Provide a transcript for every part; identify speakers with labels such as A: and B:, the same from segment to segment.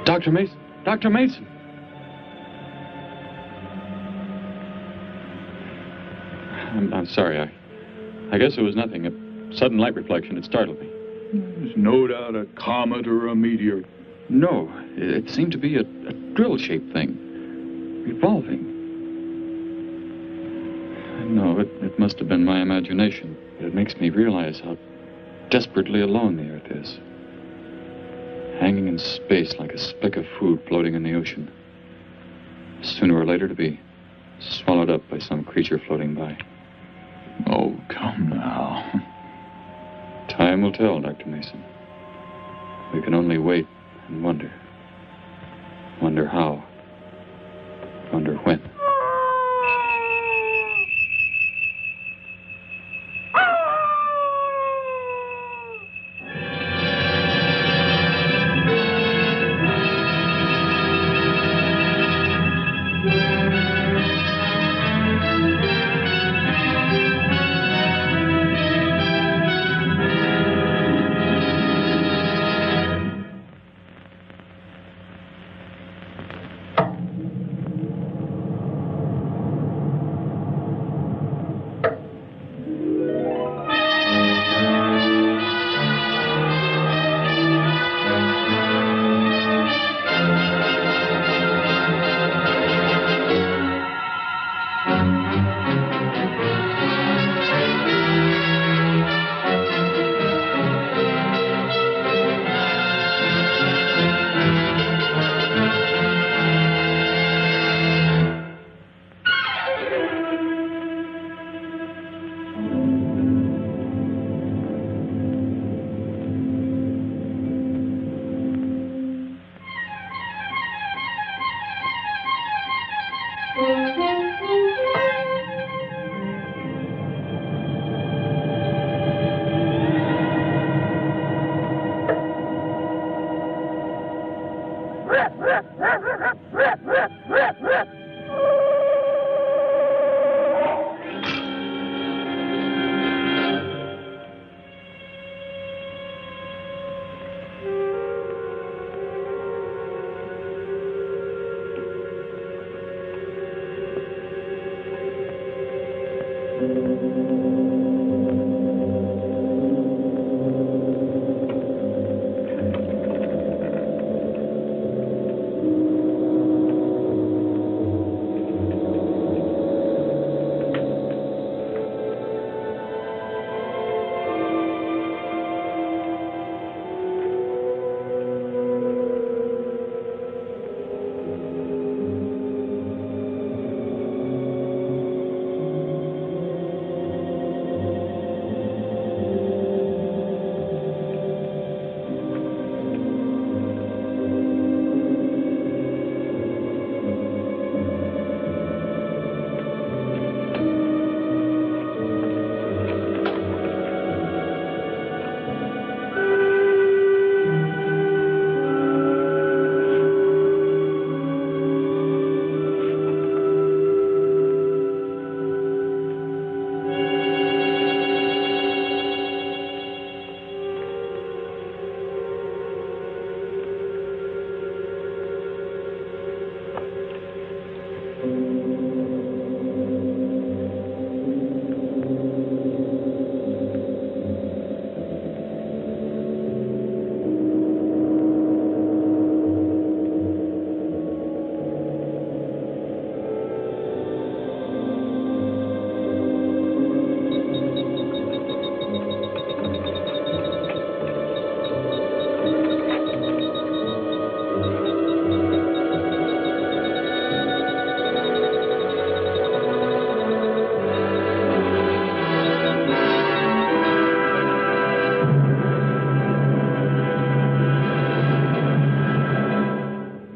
A: Dr. Mason! Dr. Mason! I'm sorry. I guess it was nothing. A sudden light reflection. It startled me.
B: There's no doubt a comet or a meteor.
A: No, it seemed to be a drill-shaped thing, revolving. No, it must have been my imagination, but it makes me realize how desperately alone the Earth is. Hanging in space like a speck of food floating in the ocean. Sooner or later to be swallowed up by some creature floating by.
B: Oh, come now.
A: Time will tell, Dr. Mason. We can only wait and wonder. Wonder how. Wonder when.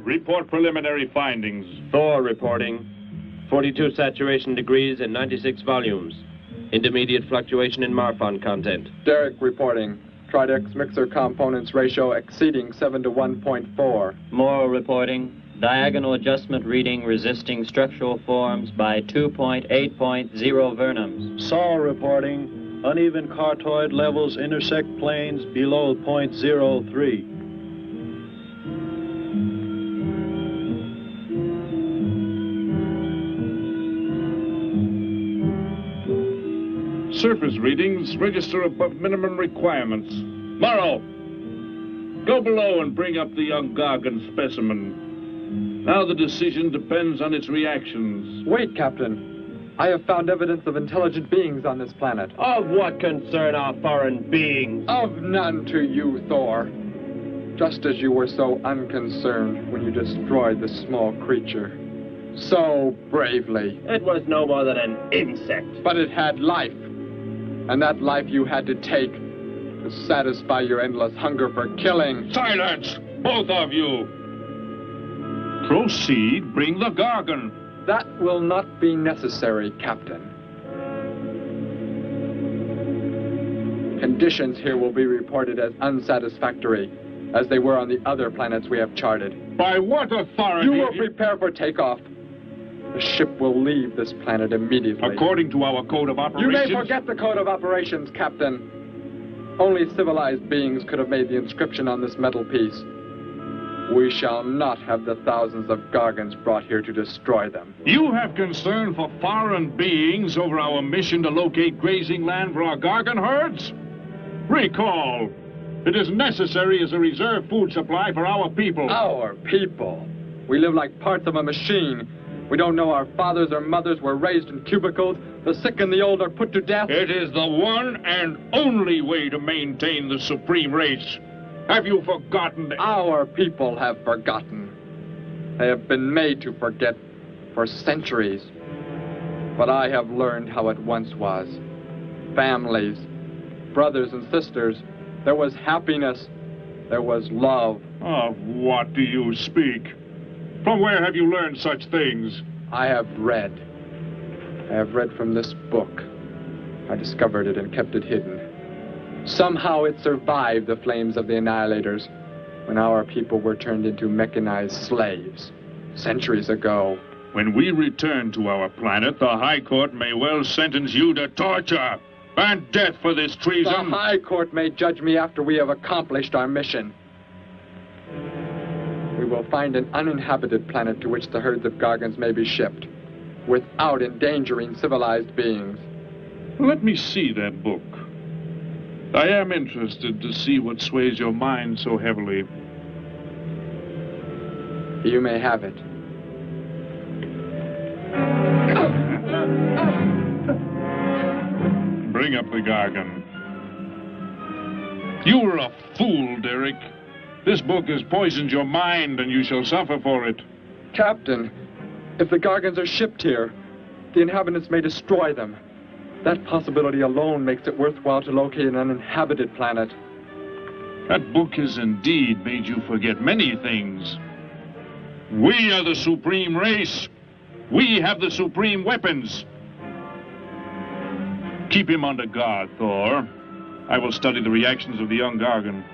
C: Report preliminary findings.
D: Thor reporting. 42 saturation degrees in 96 volumes. Intermediate fluctuation in Marfan content.
E: Derek reporting. Tridex mixer components ratio exceeding 7 to 1.4.
F: Morrow reporting. Diagonal adjustment reading resisting structural forms by 2.8.0 vernums.
G: Saul reporting. Uneven cartoid levels intersect planes below .03.
B: surface readings register above minimum requirements. Morrow, go below and bring up the young Gargan specimen. Now the decision depends on its reactions.
E: Wait, Captain. I have found evidence of intelligent beings on this planet.
D: Of what concern are foreign beings?
E: Of none to you, Thor. Just as you were so unconcerned when you destroyed the small creature. So bravely.
D: It was no more than an insect.
E: But it had life. And that life you had to take to satisfy your endless hunger for killing.
B: Silence, both of you! Proceed, bring the Gargan.
E: That will not be necessary, Captain. Conditions here will be reported as unsatisfactory, as they were on the other planets we have charted.
B: By what authority?
E: You will prepare for takeoff. The ship will leave this planet immediately.
B: According to our code of operations...
E: You may forget the code of operations, Captain. Only civilized beings could have made the inscription on this metal piece. We shall not have the thousands of Gargans brought here to destroy them.
B: You have concern for foreign beings over our mission to locate grazing land for our Gargan herds? Recall, it is necessary as a reserve food supply for our people.
E: Our people? We live like parts of a machine. We don't know our fathers or mothers were raised in cubicles. The sick and the old are put to death.
B: It is the one and only way to maintain the supreme race. Have you forgotten?
E: Our people have forgotten. They have been made to forget for centuries. But I have learned how it once was. Families, brothers and sisters. There was happiness. There was love.
B: Of what do you speak? From where have you learned such things?
E: I have read. I have read from this book. I discovered it and kept it hidden. Somehow it survived the flames of the Annihilators when our people were turned into mechanized slaves centuries ago.
B: When we return to our planet, the High Court may well sentence you to torture and death for this treason.
E: The High Court may judge me after we have accomplished our mission. We will find an uninhabited planet to which the herds of Gargans may be shipped, without endangering civilized beings.
B: Let me see that book. I am interested to see what sways your mind so heavily.
E: You may have it.
B: Bring up the Gargan. You were a fool, Derek. This book has poisoned your mind, and you shall suffer for it.
E: Captain, if the Gargans are shipped here, the inhabitants may destroy them. That possibility alone makes it worthwhile to locate an uninhabited planet.
B: That book has indeed made you forget many things. We are the supreme race. We have the supreme weapons. Keep him under guard, Thor. I will study the reactions of the young Gargan.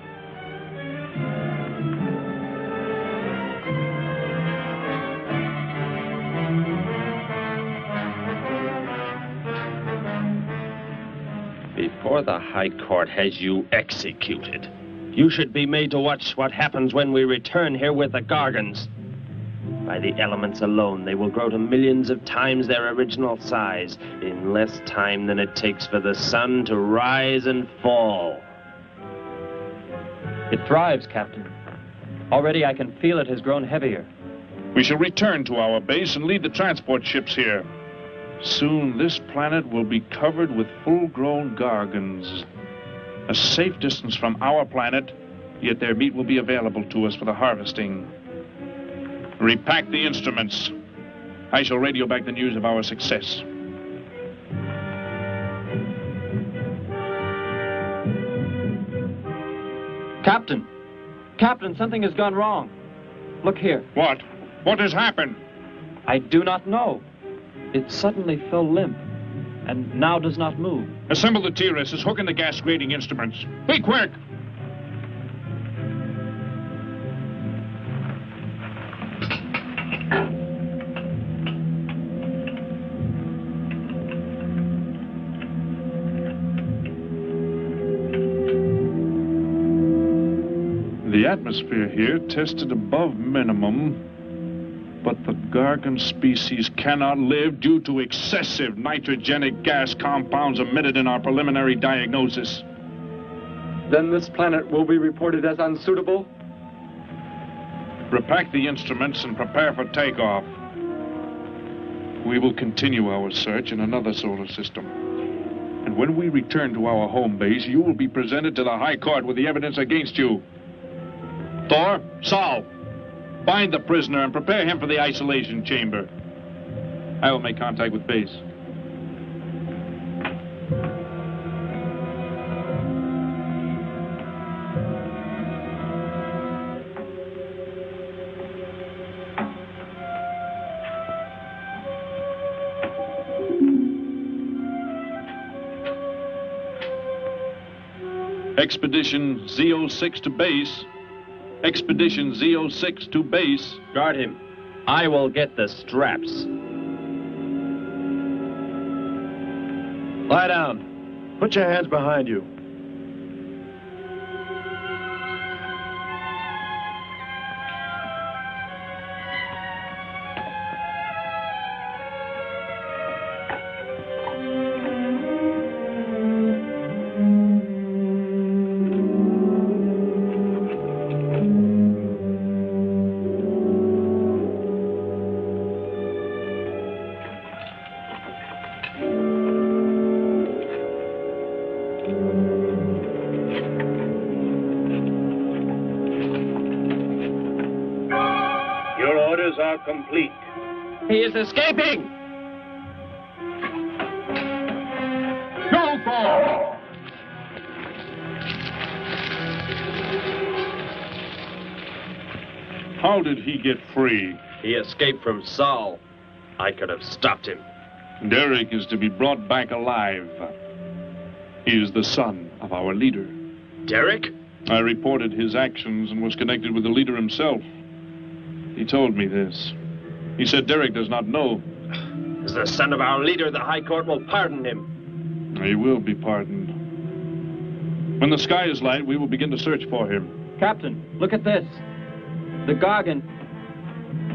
D: Before the High Court has you executed, you should be made to watch what happens when we return here with the Gargans. By the elements alone, they will grow to millions of times their original size in less time than it takes for the sun to rise and fall.
F: It thrives, Captain. Already I can feel it has grown heavier.
B: We shall return to our base and lead the transport ships here. Soon this planet will be covered with full-grown Gargans. A safe distance from our planet, yet their meat will be available to us for the harvesting. Repack the instruments. I shall radio back the news of our success.
F: Captain! Captain, something has gone wrong. Look here.
B: What? What has happened?
F: I do not know. It suddenly fell limp, and now does not move.
B: Assemble the TRSs, hook in the gas grading instruments. Be quick! The atmosphere here tested above minimum. But the Gargan species cannot live due to excessive nitrogenic gas compounds emitted in our preliminary diagnosis.
E: Then this planet will be reported as unsuitable?
B: Repack the instruments and prepare for takeoff. We will continue our search in another solar system. And when we return to our home base, you will be presented to the High Court with the evidence against you. Thor, Saul, bind the prisoner and prepare him for the isolation chamber. I will make contact with base. Expedition Z06 to base. Expedition Z06 to base.
D: Guard him. I will get the straps.
G: Lie down. Put your hands behind you.
C: Complete.
D: He is escaping!
B: Go, Thor! How did he get free?
D: He escaped from Saul. I could have stopped him.
B: Derek is to be brought back alive. He is the son of our leader.
D: Derek?
B: I reported his actions and was connected with the leader himself. He told me this. He said Derek does not know.
D: As the son of our leader, the High Court will pardon him.
B: He will be pardoned. When the sky is light, we will begin to search for him.
F: Captain, look at this. The Gargan.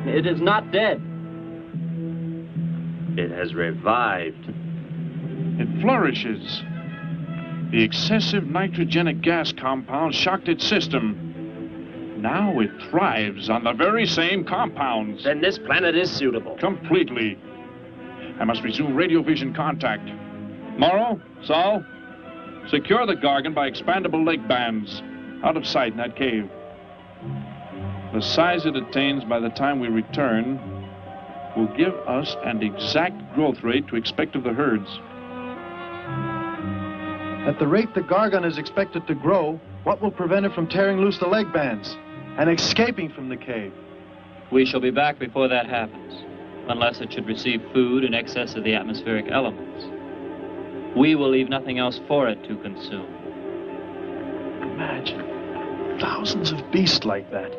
F: It is not dead.
D: It has revived.
B: It flourishes. The excessive nitrogenic gas compound shocked its system. Now it thrives on the very same compounds.
D: Then this planet is suitable.
B: Completely. I must resume radio vision contact. Morrow, Saul, secure the Gargan by expandable leg bands. Out of sight in that cave. The size it attains by the time we return will give us an exact growth rate to expect of the herds.
G: At the rate the Gargan is expected to grow, what will prevent it from tearing loose the leg bands and escaping from the cave?
F: We shall be back before that happens, unless it should receive food in excess of the atmospheric elements. We will leave nothing else for it to consume.
G: Imagine thousands of beasts like that,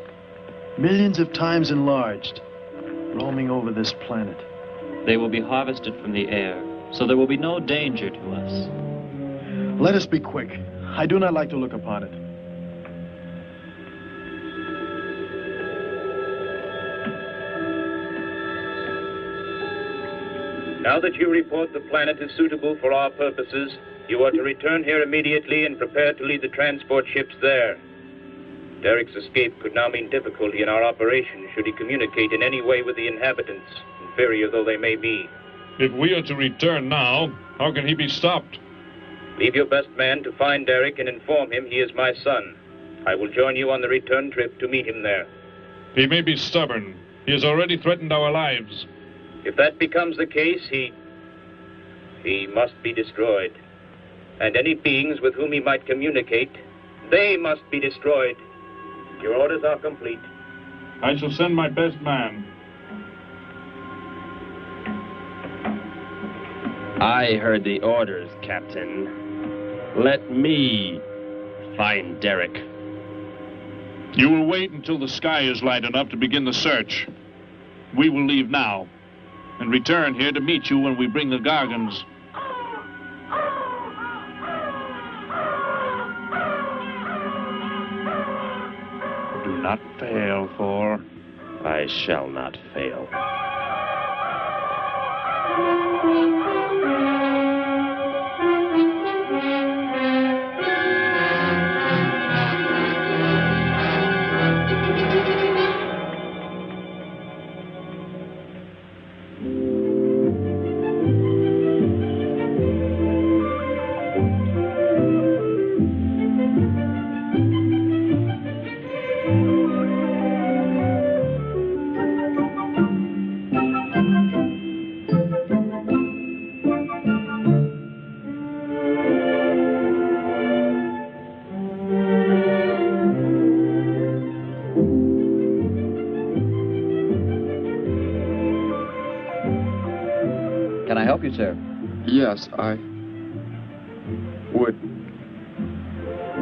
G: millions of times enlarged, roaming over this planet.
F: They will be harvested from the air, so there will be no danger to us.
G: Let us be quick. I do not like to look upon it.
C: Now that you report the planet is suitable for our purposes, you are to return here immediately and prepare to lead the transport ships there. Derek's escape could now mean difficulty in our operation should he communicate in any way with the inhabitants, inferior though they may be.
B: If we are to return now, how can he be stopped?
C: Leave your best man to find Derek and inform him he is my son. I will join you on the return trip to meet him there.
B: He may be stubborn. He has already threatened our lives.
C: If that becomes the case, he must be destroyed. And any beings with whom he might communicate, they must be destroyed. Your orders are complete.
B: I shall send my best man.
D: I heard the orders, Captain. Let me find Derek.
B: You will wait until the sky is light enough to begin the search. We will leave now and return here to meet you when we bring the Gargans. Do not fail, Thor.
D: I shall not fail.
H: Can I help you, sir?
E: Yes,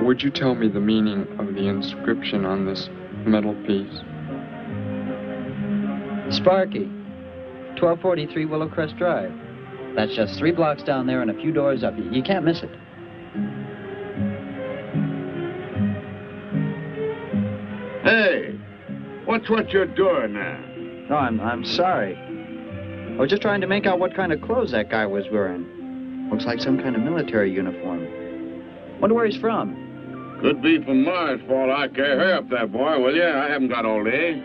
E: Would you tell me the meaning of the inscription on this metal piece?
H: Sparky, 1243 Willowcrest Drive. That's just 3 blocks down there and a few doors up. You can't miss it.
I: Hey, what's what you're doing now?
H: No, I'm sorry. I was just trying to make out what kind of clothes that guy was wearing. Looks like some kind of military uniform. Wonder where he's from.
I: Could be from Mars, for all I care. Hurry up there, boy, will you? I haven't got all day.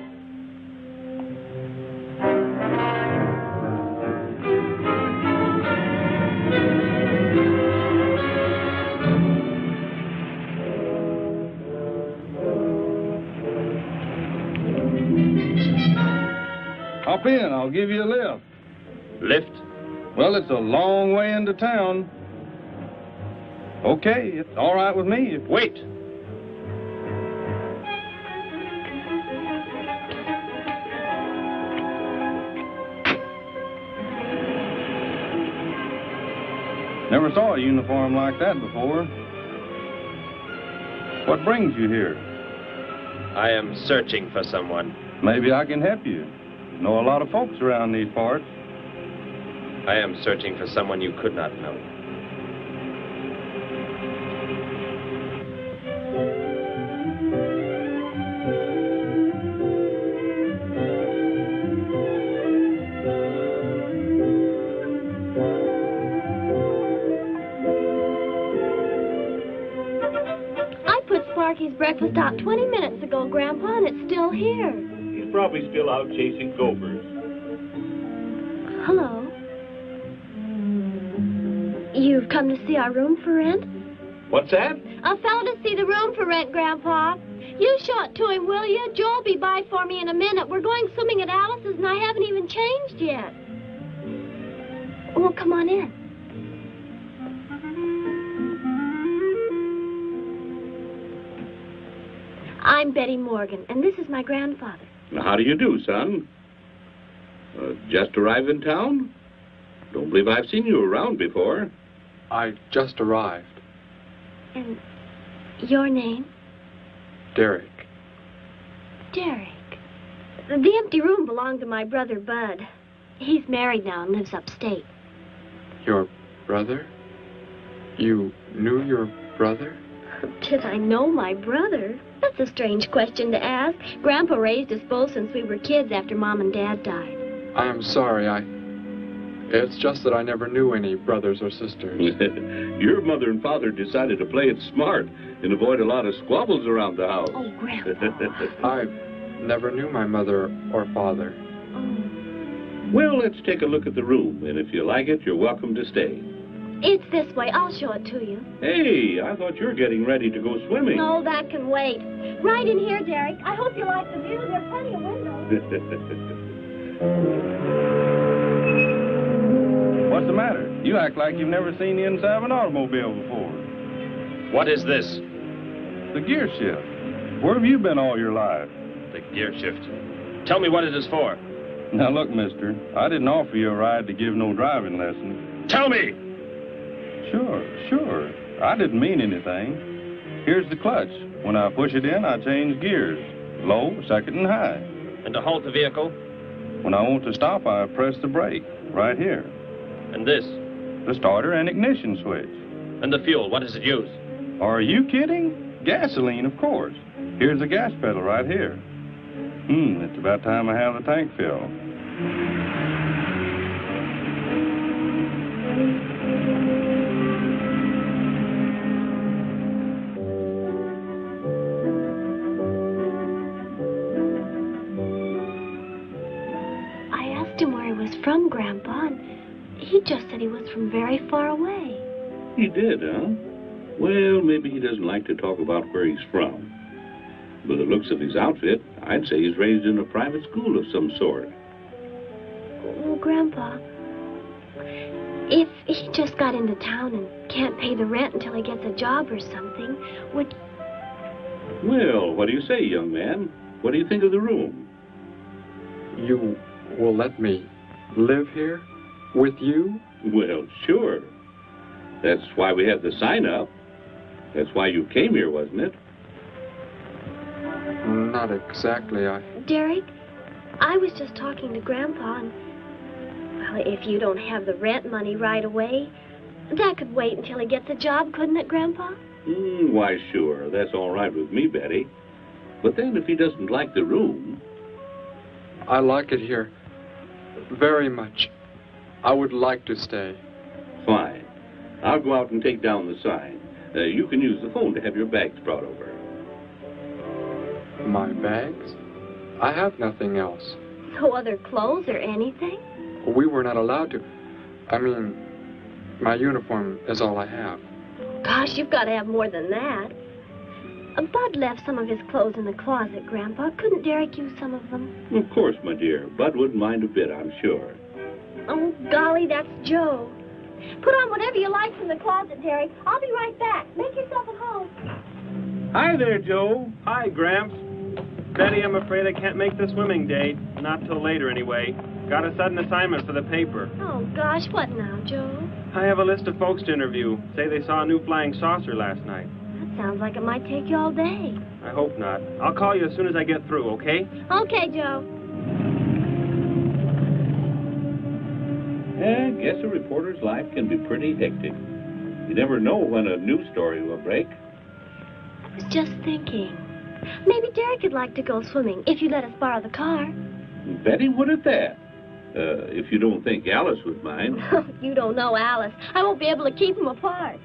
J: Hop in, I'll give you a lift.
D: Lift?
J: Well, it's a long way into town. Okay, it's all right with me.
D: Wait!
J: Never saw a uniform like that before. What brings you here?
D: I am searching for someone.
J: Maybe I can help you. Know a lot of folks around these parts.
D: I am searching for someone you could not know.
K: Sparky's breakfast out 20 minutes ago, Grandpa, and it's still here.
L: He's probably still out chasing gophers.
K: Hello. You've come to see our room for rent?
L: What's that?
K: A fellow to see the room for rent, Grandpa. You show it to him, will you? Joe'll be by for me in a minute. We're going swimming at Alice's, and I haven't even changed yet. Well, come on in. I'm Betty Morgan, and this is my grandfather.
I: How do you do, son? Just arrived in town? Don't believe I've seen you around before.
E: I just arrived.
K: And your name?
E: Derek.
K: Derek. The empty room belonged to my brother, Bud. He's married now and lives upstate.
E: Your brother? You knew your brother?
K: Did I know my brother? That's a strange question to ask. Grandpa raised us both since we were kids after Mom and Dad died.
E: I'm sorry, It's just that I never knew any brothers or sisters.
I: Your mother and father decided to play it smart and avoid a lot of squabbles around the house.
K: Oh, Grandpa.
E: I never knew my mother or father.
K: Oh.
I: Well, let's take a look at the room, and if you like it, you're welcome to stay.
K: It's this way. I'll show it to you.
I: Hey, I thought you were getting ready to go swimming.
K: No, that can wait. Right in here, Derek. I hope you like the view. There are plenty of windows.
J: What's the matter? You act like you've never seen the inside of an automobile before.
D: What is this?
J: The gear shift. Where have you been all your life?
D: The gear shift. Tell me what it is for.
J: Now, look, mister, I didn't offer you a ride to give no driving lessons.
D: Tell me!
J: Sure. I didn't mean anything. Here's the clutch. When I push it in, I change gears. Low, second, and high.
D: And to halt the vehicle?
J: When I want to stop, I press the brake, right here.
D: And this?
J: The starter and ignition switch.
D: And the fuel, what does it use?
J: Are you kidding? Gasoline, of course. Here's the gas pedal right here. It's about time I have the tank filled.
K: I asked him where he was from, Grandpa, and he just said he was from very far away.
I: He did, huh? Well, maybe he doesn't like to talk about where he's from. By the looks of his outfit, I'd say he's raised in a private school of some sort.
K: Well, Grandpa, if he just got into town and can't pay the rent until he gets a job or something, would...
I: Well, what do you say, young man? What do you think of the room?
E: You will let me live here with you?
I: Well, sure. That's why we have the sign up. That's why you came here, wasn't it?
E: Not exactly,
K: Derek, I was just talking to Grandpa, and... Well, if you don't have the rent money right away, that could wait until he gets a job, couldn't it, Grandpa?
I: Why, sure. That's all right with me, Betty. But then if he doesn't like the room...
E: I like it here very much. I would like to stay.
I: Fine. I'll go out and take down the sign. You can use the phone to have your bags brought over.
E: My bags? I have nothing else.
K: No other clothes or anything?
E: We were not allowed to. I mean, my uniform is all I have.
K: Gosh, you've got to have more than that. Bud left some of his clothes in the closet, Grandpa. Couldn't Derek use some of them?
I: Of course, my dear. Bud wouldn't mind a bit, I'm sure.
K: Oh, golly, that's Joe. Put on whatever you like from the closet, Derek. I'll be right back. Make yourself at home.
L: Hi there, Joe.
M: Hi, Gramps. Betty, I'm afraid I can't make the swimming date. Not till later, anyway. Got a sudden assignment for the paper.
K: Oh, gosh, what now, Joe?
M: I have a list of folks to interview. Say they saw a new flying saucer last night.
K: That sounds like it might take you all day.
M: I hope not. I'll call you as soon as I get through, okay?
K: Okay, Joe.
I: I guess a reporter's life can be pretty hectic. You never know when a news story will break.
K: I was just thinking. Maybe Derek would like to go swimming if you let us borrow the car.
I: Betty would at that. If you don't think Alice would mind.
K: You don't know Alice. I won't be able to keep them apart.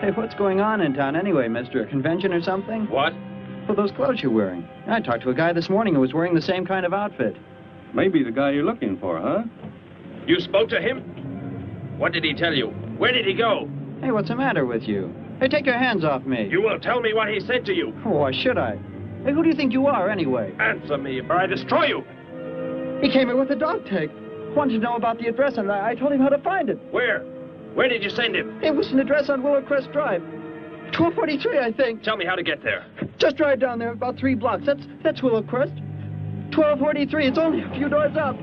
H: Hey, what's going on in town anyway, mister? A convention or something?
D: What?
H: Well, those clothes you're wearing. I talked to a guy this morning who was wearing the same kind of outfit.
J: Maybe the guy you're looking for, huh?
D: You spoke to him? What did he tell you? Where did he go?
H: Hey, what's the matter with you? Hey, take your hands off me.
D: You will tell me what he said to you.
H: Oh, why should I? Hey, who do you think you are, anyway?
D: Answer me, or I destroy you.
H: He came here with a dog tag. Wanted to know about the address, and I told him how to find it.
D: Where? Where did you send him?
H: It was an address on Willow Crest Drive. 1243, I think.
D: Tell me how to get there.
H: Just drive down there about 3 blocks. That's Willow Crest. 1243. It's only a few doors up.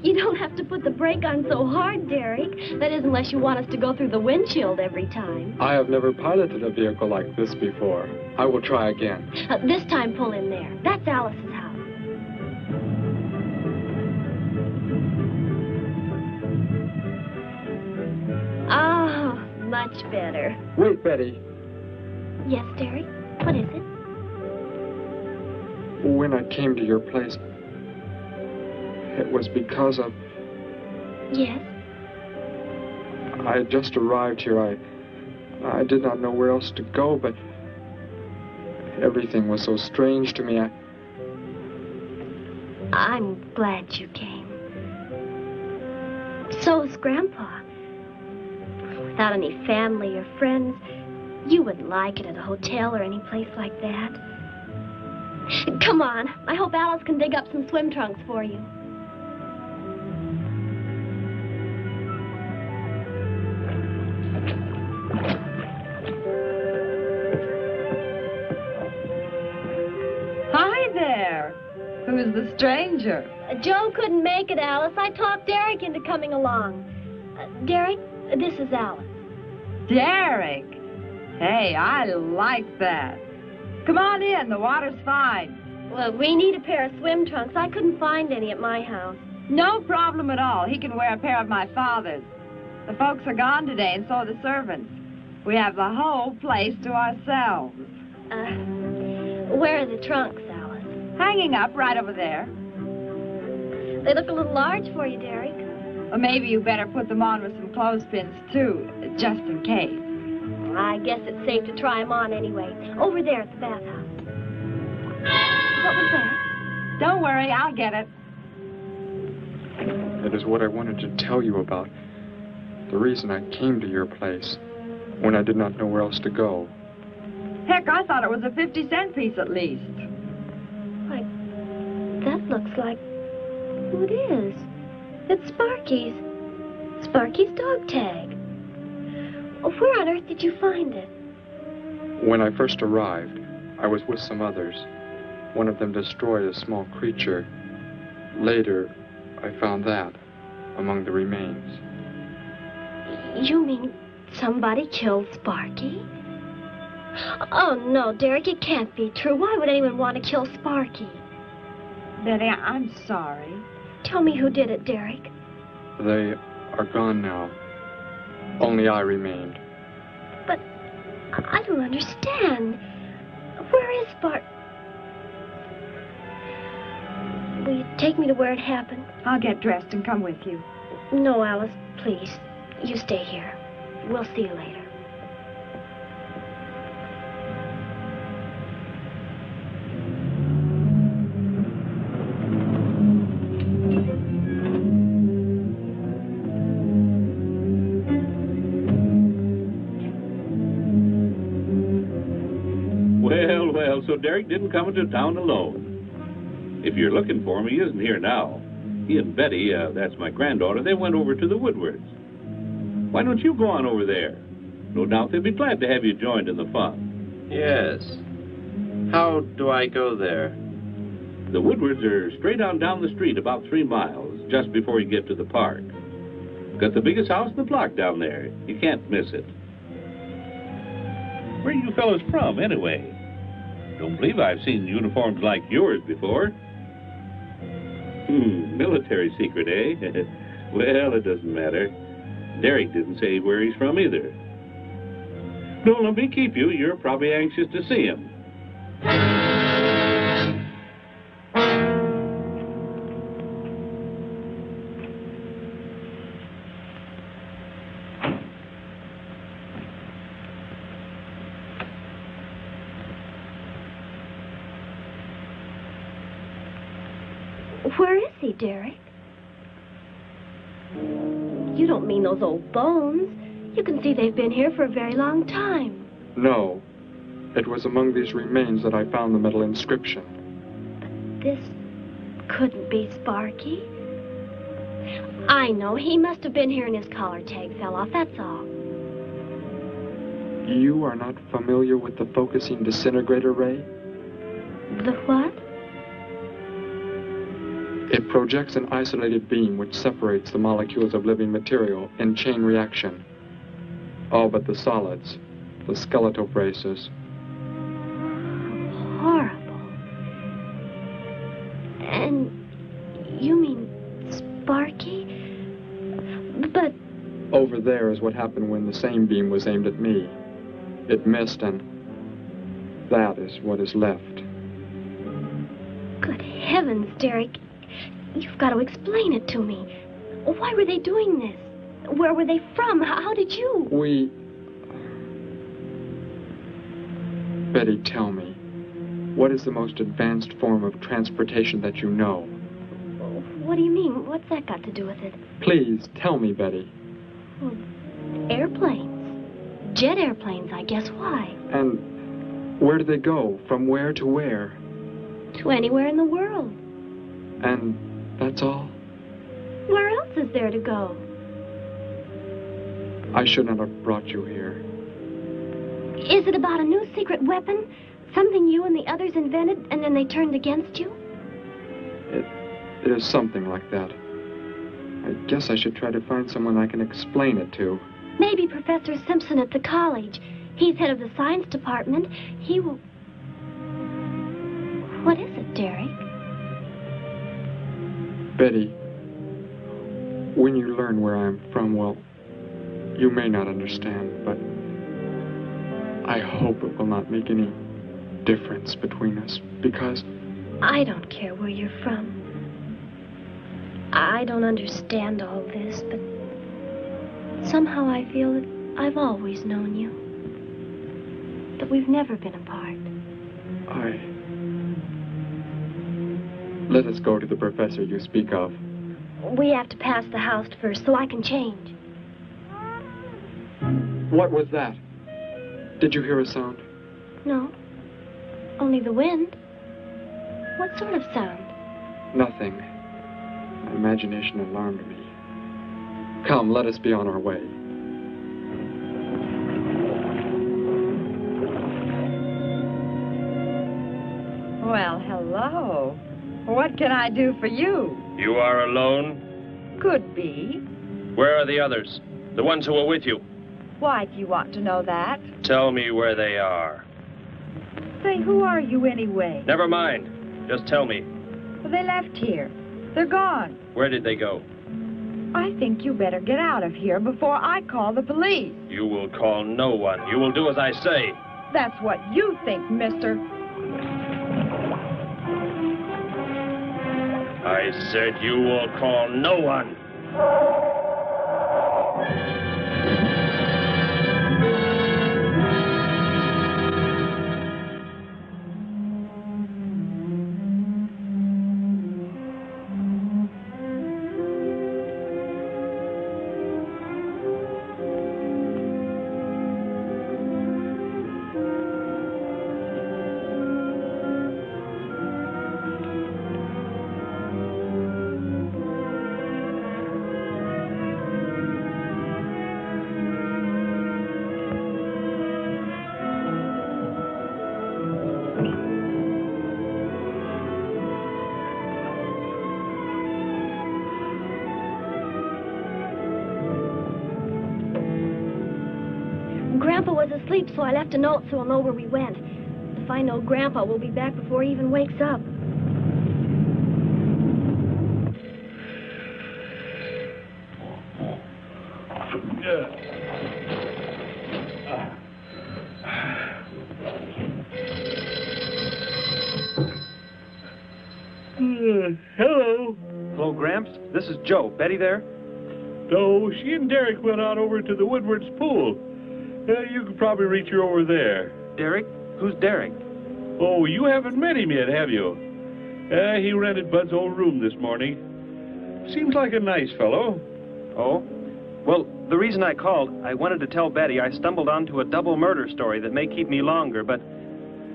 K: You don't have to put the brake on so hard, Derek. That is, unless you want us to go through the windshield every time.
E: I have never piloted a vehicle like this before. I will try again.
K: This time, pull in there. That's Alice's house. Oh, much better.
E: Wait, Betty.
K: Yes, Derek? What is it?
E: When I came to your place, it was because of...
K: Yes?
E: I had just arrived here. I did not know where else to go, but everything was so strange to me.
K: I'm glad you came. So is Grandpa. Without any family or friends, you wouldn't like it at a hotel or any place like that. Come on. I hope Alice can dig up some swim trunks for you.
N: Who's the stranger?
K: Joe couldn't make it, Alice. I talked Derek into coming along. Derek, this is Alice.
N: Derek? Hey, I like that. Come on in, the water's fine.
K: Well, we need a pair of swim trunks. I couldn't find any at my house.
N: No problem at all. He can wear a pair of my father's. The folks are gone today, and so are the servants. We have the whole place to ourselves.
K: Where are the trunks, Alice?
N: Hanging up right over there.
K: They look a little large for you, Derek.
N: Or maybe you better put them on with some clothespins, too, just in case.
K: I guess it's safe to try them on anyway. Over there at the bathhouse. What was that?
N: Don't worry, I'll get it.
E: That is what I wanted to tell you about. The reason I came to your place when I did not know where else to go.
N: Heck, I thought it was a 50-cent piece at least.
K: Why, that looks like... who it is? It's Sparky's. Sparky's dog tag. Where on earth did you find it?
E: When I first arrived, I was with some others. One of them destroyed a small creature. Later, I found that among the remains.
K: You mean somebody killed Sparky? Oh, no, Derek, it can't be true. Why would anyone want to kill Sparky?
N: Betty, I'm sorry.
K: Tell me who did it, Derek.
E: They are gone now. Only I remained.
K: But I don't understand. Where is Sparky? Will you take me to where it happened?
N: I'll get dressed and come with you.
K: No, Alice, please. You stay here. We'll see you later.
I: Well, so Derek didn't come into town alone. If you're looking for him, he isn't here now. He and Betty, that's my granddaughter, they went over to the Woodwards. Why don't you go on over there? No doubt they'd be glad to have you joined in the fun.
O: Yes. How do I go there?
I: The Woodwards are straight on down the street about 3 miles, just before you get to the park. Got the biggest house in the block down there. You can't miss it. Where are you fellas from, anyway? Don't believe I've seen uniforms like yours before. Military secret, eh? Well, it doesn't matter. Derek didn't say where he's from either. Don't let me keep you. You're probably anxious to see him.
K: Where is he, Derek? You don't mean those old bones. You can see they've been here for a very long time.
E: No. It was among these remains that I found the metal inscription.
K: But this couldn't be Sparky. I know. He must have been here and his collar tag fell off, that's all.
E: You are not familiar with the focusing disintegrator ray?
K: The what?
E: It projects an isolated beam which separates the molecules of living material in chain reaction. All but the solids, the skeletal braces.
K: Horrible. And you mean Sparky? But...
E: Over there is what happened when the same beam was aimed at me. It missed, and that is what is left.
K: Good heavens, Derek. You've got to explain it to me. Why were they doing this? Where were they from? How did you...
E: Betty, tell me. What is the most advanced form of transportation that you know?
K: What do you mean? What's that got to do with it?
E: Please, tell me, Betty.
K: Well, airplanes. Jet airplanes, I guess. Why?
E: And where do they go? From where to where?
K: To anywhere in the world.
E: And that's all?
K: Where else is there to go?
E: I should not have brought you here.
K: Is it about a new secret weapon? Something you and the others invented and then they turned against you?
E: It is something like that. I guess I should try to find someone I can explain it to.
K: Maybe Professor Simpson at the college. He's head of the science department. He will... What is it, Derek?
E: Betty, when you learn where I'm from, well, you may not understand, but I hope it will not make any difference between us, because...
K: I don't care where you're from. I don't understand all this, but somehow I feel that I've always known you. That we've never been apart.
E: Let us go to the professor you speak of.
K: We have to pass the house first so I can change.
E: What was that? Did you hear a sound?
K: No. Only the wind. What sort of sound?
E: Nothing. My imagination alarmed me. Come, let us be on our way.
N: Well, hello. What can I do for you?
D: You are alone?
N: Could be.
D: Where are the others? The ones who were with you?
N: Why do you want to know that?
D: Tell me where they are.
N: Say, who are you anyway?
D: Never mind. Just tell me.
N: Well, they left here. They're gone.
D: Where did they go?
N: I think you better get out of here before I call the police.
D: You will call no one. You will do as I say.
N: That's what you think, mister.
D: I said you will call no one.
K: Grandpa was asleep, so I left a note so he'll know where we went. If I know Grandpa will be back before he even wakes up.
L: Hello.
M: Hello, Gramps. This is Joe. Betty there?
L: No, she and Derek went out over to the Woodward's pool. You could probably reach her over there.
M: Derek? Who's Derek?
L: Oh, you haven't met him yet, have you? He rented Bud's old room this morning. Seems like a nice fellow.
M: Oh? Well, the reason I called, I wanted to tell Betty I stumbled onto a double murder story that may keep me longer, but,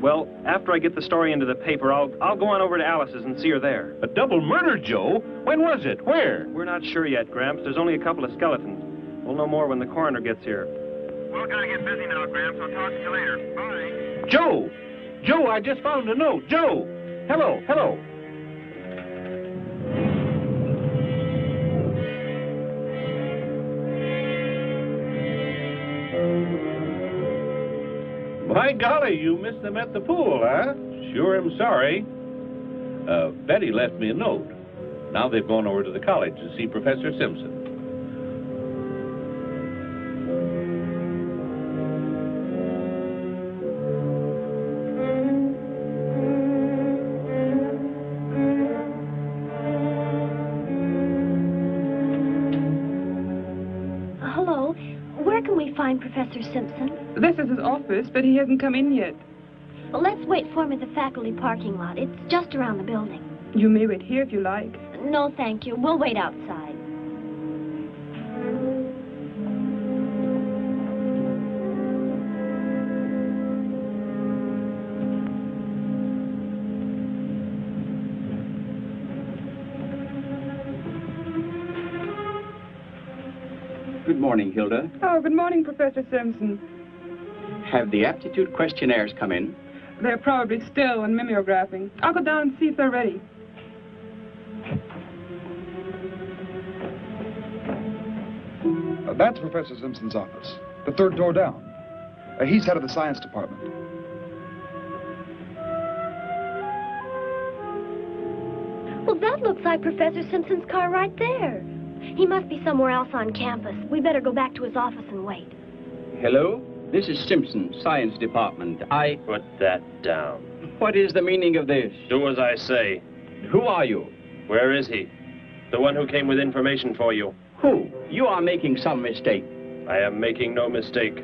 M: well, after I get the story into the paper, I'll go on over to Alice's and see her there.
L: A double murder, Joe? When was it? Where?
M: We're not sure yet, Gramps. There's only a couple of skeletons. We'll know more when the coroner gets here.
P: Well, gotta get busy now, Gramps. I'll talk to you later. Bye.
L: Joe! Joe, I just found a note. Joe! Hello, hello. My golly, you missed them at the pool, huh? Sure am sorry. Betty left me a note. Now they've gone over to the college to see Professor Simpson.
K: Hello. Where can we find Professor Simpson?
Q: This is his office, but he hasn't come in yet.
K: Well, let's wait for him at the faculty parking lot. It's just around the building.
Q: You may wait here if you like.
K: No, thank you. We'll wait outside.
R: Good morning, Hilda.
Q: Oh, good morning, Professor Simpson.
R: Have the aptitude questionnaires come in?
Q: They're probably still in mimeographing. I'll go down and see if they're ready.
S: That's Professor Simpson's office. The third door down. He's head of the science department.
K: Well, that looks like Professor Simpson's car right there. He must be somewhere else on campus. We better go back to his office and wait.
R: Hello? This is Simpson, science department.
D: Put that down.
R: What is the meaning of this?
D: Do as I say.
R: Who are you?
D: Where is he? The one who came with information for you.
R: Who? You are making some mistake.
D: I am making no mistake.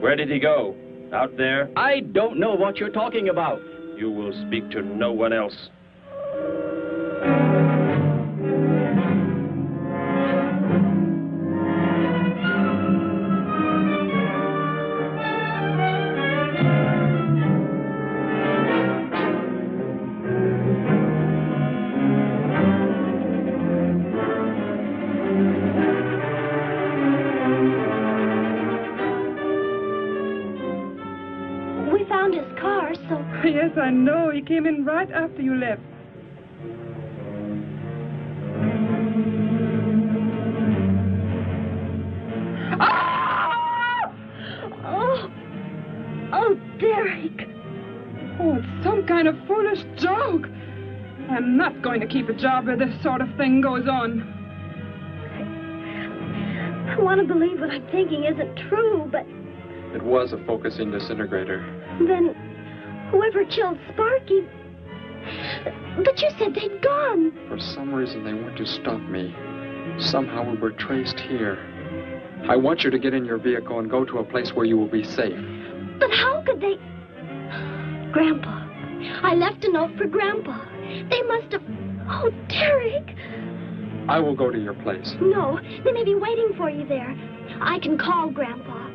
D: Where did he go? Out there?
R: I don't know what you're talking about.
D: You will speak to no one else.
Q: Yes, I know. He came in right after you left.
K: Ah! Oh, Derek.
Q: Oh, it's some kind of foolish joke. I'm not going to keep a job where this sort of thing goes on.
K: I want to believe what I'm thinking isn't true, but...
E: It was a focusing disintegrator.
K: Then... whoever killed Sparky... But you said they'd gone.
E: For some reason, they went to stop me. Somehow we were traced here. I want you to get in your vehicle and go to a place where you will be safe.
K: But how could they... Grandpa. I left a note for Grandpa. They must have... Oh, Derek.
E: I will go to your place.
K: No, they may be waiting for you there. I can call Grandpa.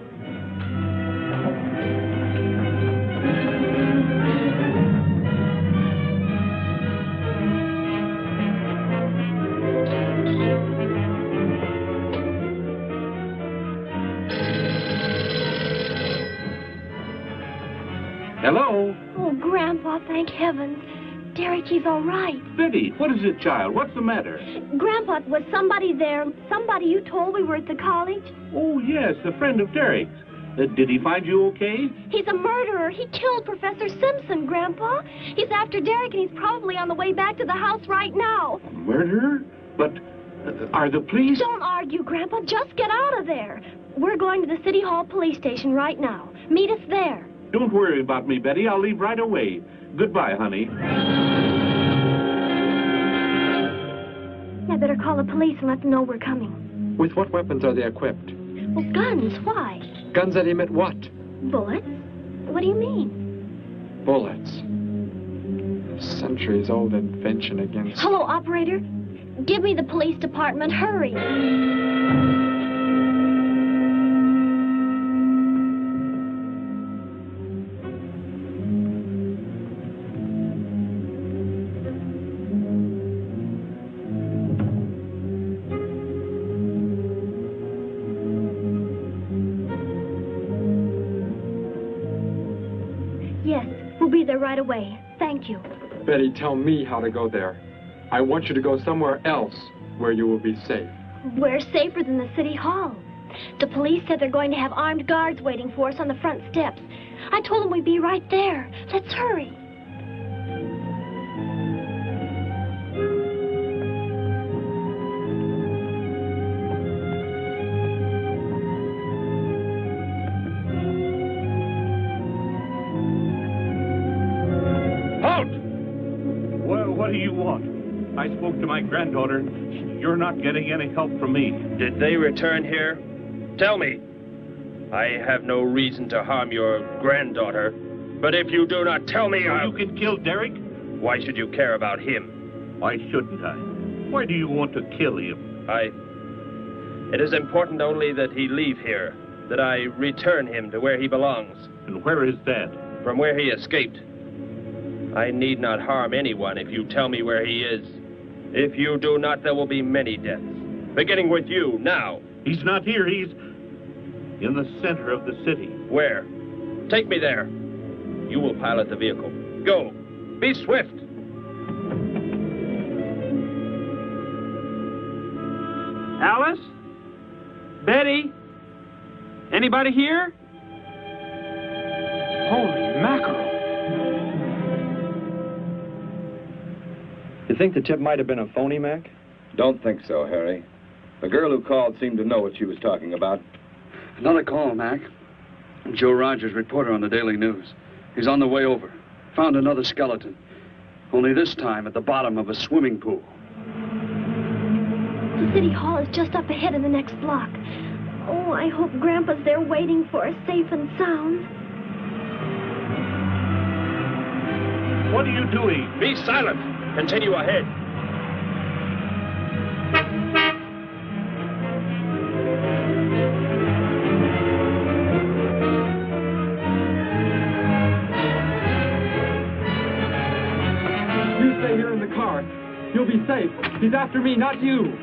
L: Hello?
K: Oh, Grandpa, thank heavens. Derek, he's all right.
L: Betty, what is it, child? What's the matter?
K: Grandpa, was somebody there? Somebody you told we were at the college?
L: Oh, yes, a friend of Derek's. Did he find you okay?
K: He's a murderer. He killed Professor Simpson, Grandpa. He's after Derek, and he's probably on the way back to the house right now.
L: A murderer? But are the police...
K: Don't argue, Grandpa. Just get out of there. We're going to the City Hall police station right now. Meet us there.
L: Don't worry about me, Betty. I'll leave right away. Goodbye, honey.
K: I better call the police and let them know we're coming.
E: With what weapons are they equipped?
K: Well, guns. Why?
E: Guns that emit what?
K: Bullets? What do you mean?
E: Bullets. A centuries-old invention against...
K: Hello, operator. Give me the police department. Hurry. Right away. Thank you.
E: Betty, tell me how to go there. I want you to go somewhere else where you will be safe.
K: We're safer than the City Hall. The police said they're going to have armed guards waiting for us on the front steps. I told them we'd be right there. Let's hurry.
L: What do you want? I spoke to my granddaughter. You're not getting any help from me.
D: Did they return here? Tell me. I have no reason to harm your granddaughter, but if you do not tell me,
L: You can kill Derek?
D: Why should you care about him?
L: Why shouldn't I? Why do you want to kill him?
D: It is important only that he leave here, that I return him to where he belongs.
L: And where is that?
D: From where he escaped. I need not harm anyone if you tell me where he is. If you do not, there will be many deaths. Beginning with you, now.
L: He's not here. He's in the center of the city.
D: Where? Take me there. You will pilot the vehicle. Go. Be swift.
M: Alice? Betty? Anybody here? Holy mackerel.
T: You think the tip might have been a phony, Mac?
J: Don't think so, Harry. The girl who called seemed to know what she was talking about.
U: Another call, Mac. Joe Rogers, reporter on the Daily News. He's on the way over. Found another skeleton. Only this time at the bottom of a swimming pool.
K: The city hall is just up ahead in the next block. Oh, I hope Grandpa's there waiting for us safe and sound.
B: What are you doing?
D: Be silent. Continue ahead.
E: You stay here in the car. You'll be safe. He's after me, not you.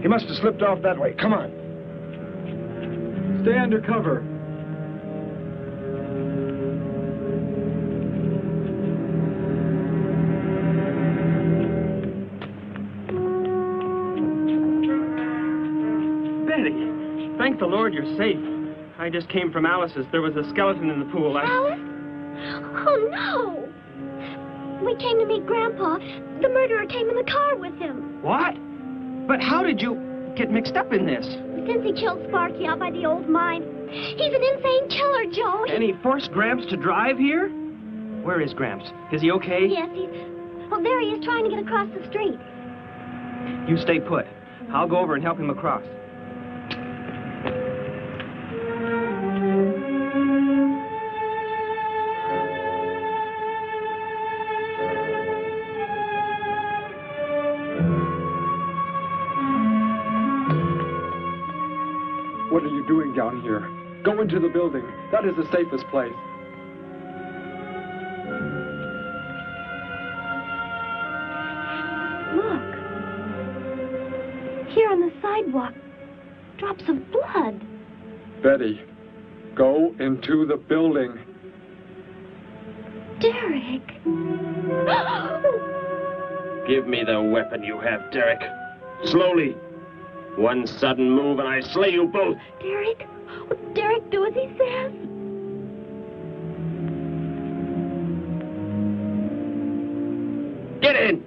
S: He must have slipped off that way. Come on.
E: Stay under cover.
M: Betty, thank the Lord you're safe. I just came from Alice's. There was a skeleton in the pool.
K: Alice? Oh, no! We came to meet Grandpa. The murderer came in the car with him.
M: What? But how did you get mixed up in this?
K: Since he killed Sparky out by the old mine. He's an insane killer, Joe.
M: And he forced Gramps to drive here? Where is Gramps? Is he okay?
K: Yes, he's... Oh, there he is, trying to get across the street.
M: You stay put. I'll go over and help him across.
E: What are you doing down here? Go into the building. That is the safest place.
K: Look. Here on the sidewalk. Drops of blood.
E: Betty, go into the building.
K: Derek.
D: Give me the weapon you have, Derek. Slowly. One sudden move and I slay you both.
K: Derek? Will Derek do as he says?
D: Get in!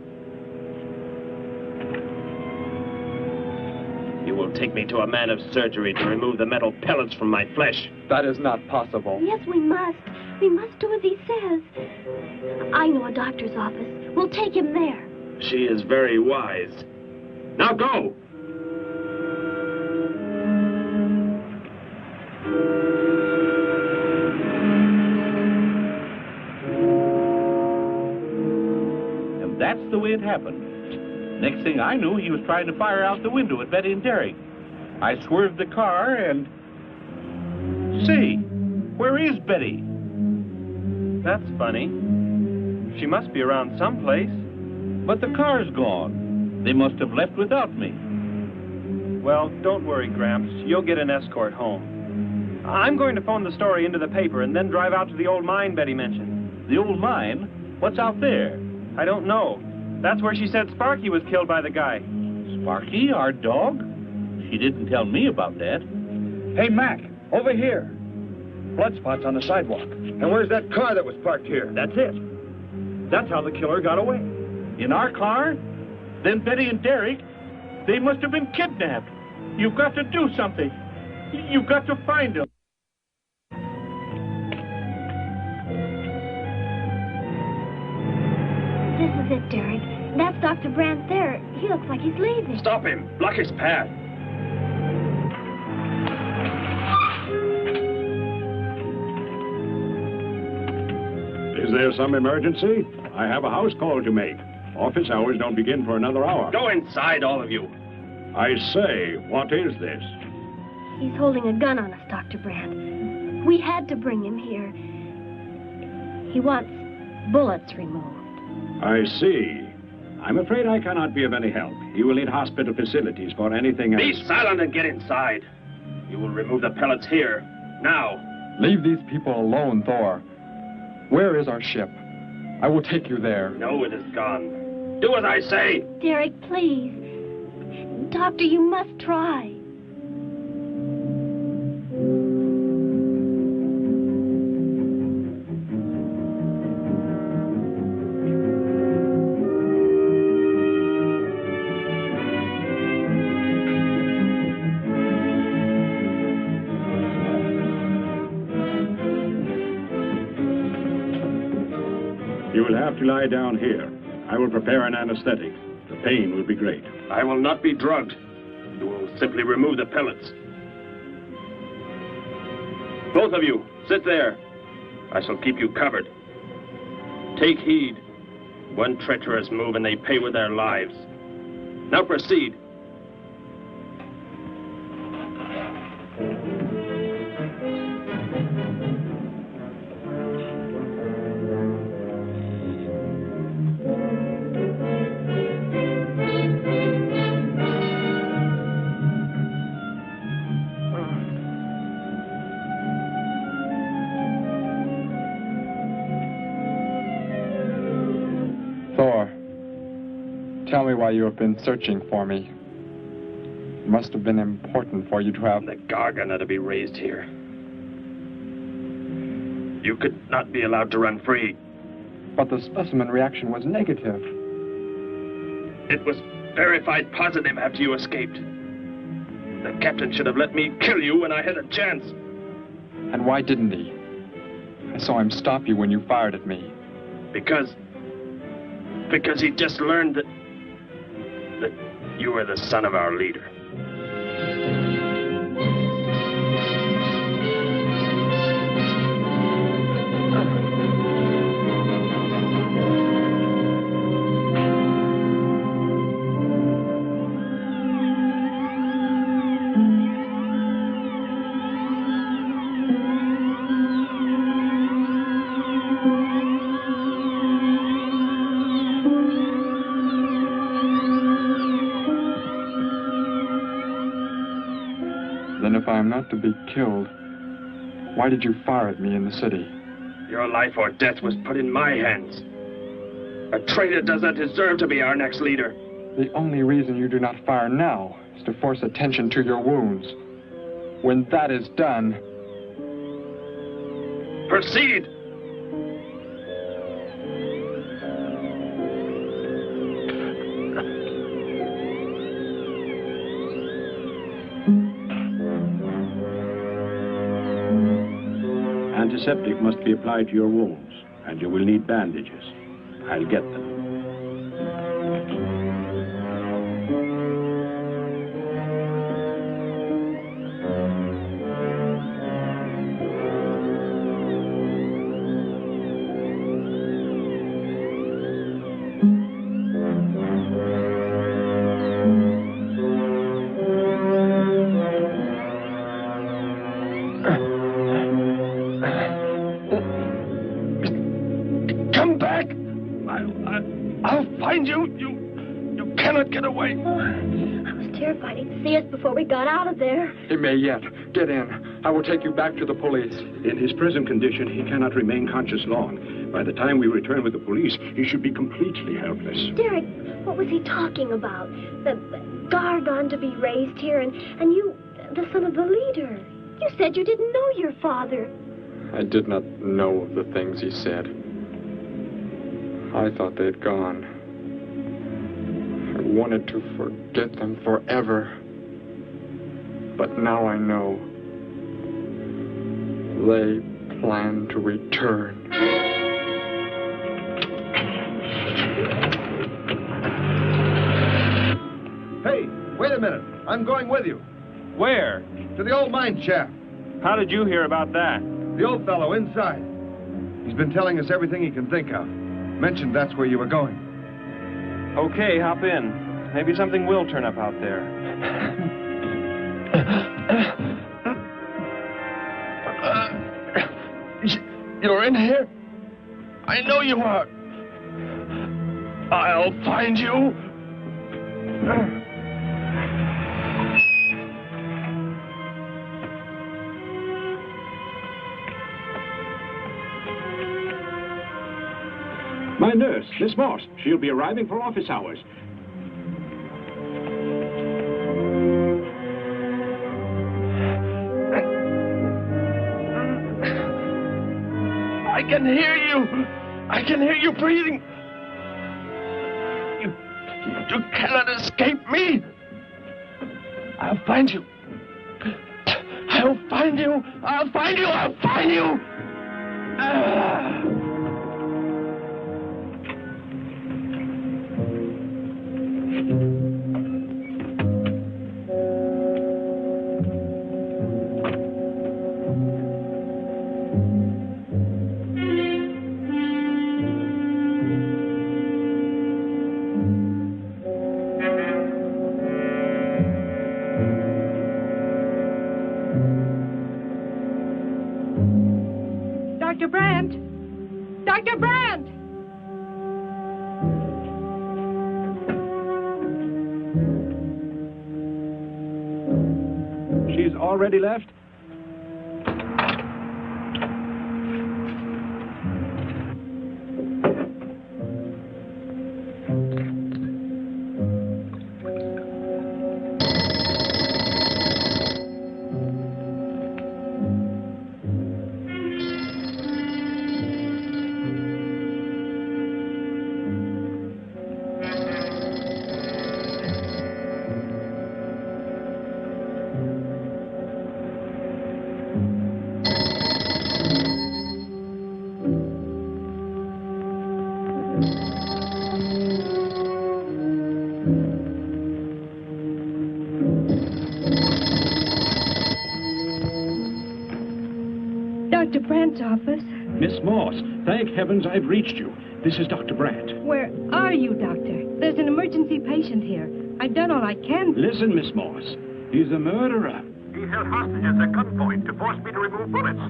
D: You will take me to a man of surgery to remove the metal pellets from my flesh.
E: That is not possible.
K: Yes, we must. We must do as he says. I know a doctor's office. We'll take him there.
D: She is very wise. Now go!
L: And that's the way it happened. Next thing I knew, he was trying to fire out the window at Betty and Derek. I swerved the car and... Say, where is Betty?
M: That's funny. She must be around someplace.
L: But the car's gone. They must have left without me.
M: Well, don't worry, Gramps. You'll get an escort home. I'm going to phone the story into the paper and then drive out to the old mine Betty mentioned.
L: The old mine? What's out there?
M: I don't know. That's where she said Sparky was killed by the guy.
L: Sparky, our dog? She didn't tell me about that.
S: Hey, Mac, over here.
T: blood spots on the sidewalk. And where's that car that was parked here?
M: That's it. That's how the killer got away.
L: In our car? Then Betty and Derek, they must have been kidnapped. You've got to do something. You've got to find them.
K: This is it, Derek. That's Dr. Brandt there. He looks like he's leaving.
D: Stop him. Block his path.
A: Is there some emergency? I have a house call to make. Office hours don't begin for another hour.
D: Go inside, all of you.
A: I say, what is this?
K: He's holding a gun on us, Dr. Brandt. We had to bring him here. He wants bullets removed.
A: I see. I'm afraid I cannot be of any help. He will need hospital facilities for anything else.
D: Be silent and get inside. You will remove the pellets here, now.
E: Leave these people alone, Thor. Where is our ship? I will take you there.
D: No, it is gone. Do as I say.
K: Derek, please. Doctor, you must try.
A: You will have to lie down here. I will prepare an anesthetic. The pain will be great.
D: I will not be drugged. You will simply remove the pellets. Both of you, sit there. I shall keep you covered. Take heed. One treacherous move and they pay with their lives. Now proceed.
E: Tell me why you have been searching for me. It must have been important for you to have...
D: The Gargan are to be raised here. You could not be allowed to run free.
E: But the specimen reaction was negative.
D: It was verified positive after you escaped. The captain should have let me kill you when I had a chance.
E: And why didn't he? I saw him stop you when you fired at me.
D: Because he just learned that you were the son of our leader.
E: If I am not to be killed, why did you fire at me in the city?
D: Your life or death was put in my hands. A traitor does not deserve to be our next leader.
E: The only reason you do not fire now is to force attention to your wounds. When that is done...
D: Proceed!
A: Antiseptic must be applied to your wounds, and you will need bandages. I'll get them.
K: Before we got out of there.
E: He may yet. Get in. I will take you back to the police.
A: In his present condition, he cannot remain conscious long. By the time we return with the police, he should be completely helpless.
K: Derek, what was he talking about? The Gargan to be raised here, and you, the son of the leader. You said you didn't know your father.
E: I did not know the things he said. I thought they'd gone. I wanted to forget them forever. But now I know. They plan to return.
T: Hey, wait a minute. I'm going with you.
M: Where?
T: To the old mine shaft.
M: How did you hear about that?
T: The old fellow inside. He's been telling us everything he can think of. Mentioned that's where you were going.
M: Okay, hop in. Maybe something will turn up out there.
D: You're in here? I know you are. I'll find you.
A: My nurse, Miss Moss. She'll be arriving for office hours.
D: I can hear you. I can hear you breathing. You cannot escape me. I'll find you. I'll find you. I'll find you. I'll find you.
Q: Dr. Brandt! Dr. Brandt!
A: She's already left?
Q: Dr. Brandt's office.
A: Miss Moss, thank heavens I've reached you. This is Dr. Brandt.
Q: Where are you, Doctor? There's an emergency patient here. I've done all I can.
A: Listen, Miss Moss. He's a murderer.
P: He held hostages at gunpoint to force me to remove bullets.